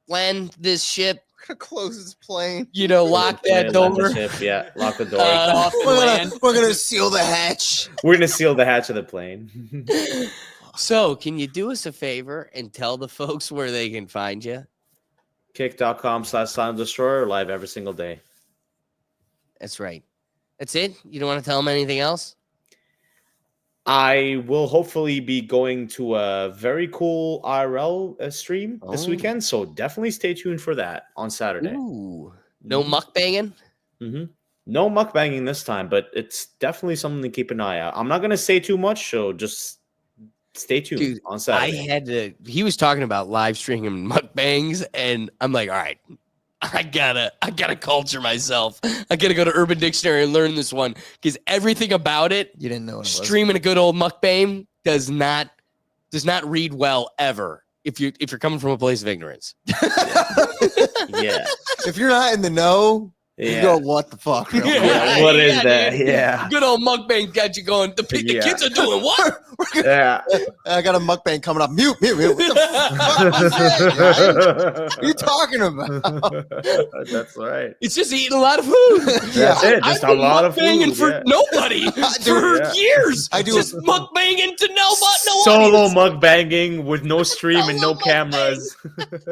land this ship, We're gonna close this plane. lock that Land the door. ship, yeah, lock the door. Off the land. We're gonna seal the hatch. We're gonna seal the hatch of the plane. So can you do us a favor and tell the folks where they can find you? Kick.com/Silent Destroyer, live every single day. That's right. That's it. You don't want to tell them anything else? I will hopefully be going to a very cool IRL stream this Oh. weekend, so definitely stay tuned for that on Saturday. Ooh. No Mhm. mukbanging? Mhm. No mukbanging this time, but it's definitely something to keep an eye out. I'm not going to say too much, so just stay tuned Dude, on I Saturday. had to. He was talking about live streaming mukbangs, and I'm like, all right, I gotta culture myself. I gotta go to Urban Dictionary and learn this one because everything about it, You didn't know what it was. streaming a good old mukbang does not read well ever. If you're coming from a place of ignorance, Yeah. If you're not in the know, you Yeah. go, what the fuck? Real quick? Yeah, what is Yeah, that? dude. Yeah. good old mukbang got you going. The Yeah. kids are doing what? Yeah. I got a mukbang coming up. Mute. What the fuck was that, What are you talking about? That's right. It's just eating a lot of food. That's it. Just I've a been lot of mukbanging food. for Yeah. nobody for Yeah. years. I do just mukbanging to no Solo audience. mukbanging with no stream and no Solo cameras.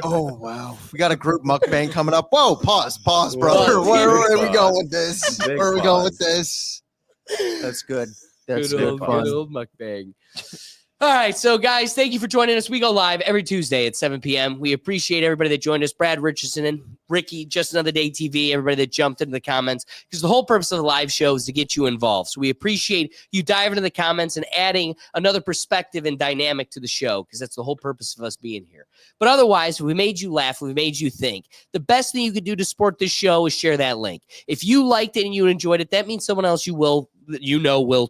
Oh wow, we got a group mukbang coming up. Whoa, pause, brother. Whoa, Where big are we pause. going with this? Big Where are we going pause. with this? That's good. That's Good good old, fun. good old mukbang. All right, so guys, thank you for joining us. We go live every Tuesday at 7 p.m. We appreciate everybody that joined us. Brad Richardson and Ricky, Just Another Day TV, everybody that jumped into the comments, because the whole purpose of the live show is to get you involved. So we appreciate you diving into the comments and adding another perspective and dynamic to the show, because that's the whole purpose of us being here. But otherwise, we made you laugh. We made you think. The best thing you could do to support this show is share that link. If you liked it and you enjoyed it, that means someone else will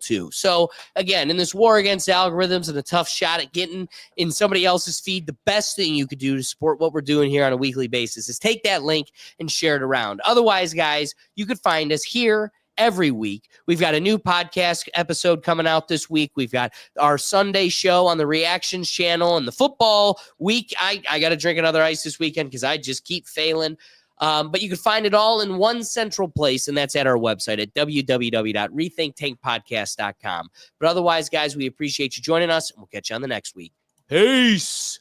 too. So again, in this war against algorithms and a tough shot at getting in somebody else's feed, the best thing you could do to support what we're doing here on a weekly basis is take that link and share it around. Otherwise, guys, you could find us here every week. We've got a new podcast episode coming out this week. We've got our Sunday show on the Reactions channel, and the football week. I got to drink another ice this weekend because I just keep failing. But you can find it all in one central place, and that's at our website at www.rethinktankpodcast.com. But otherwise, guys, we appreciate you joining us, and we'll catch you on the next week. Peace.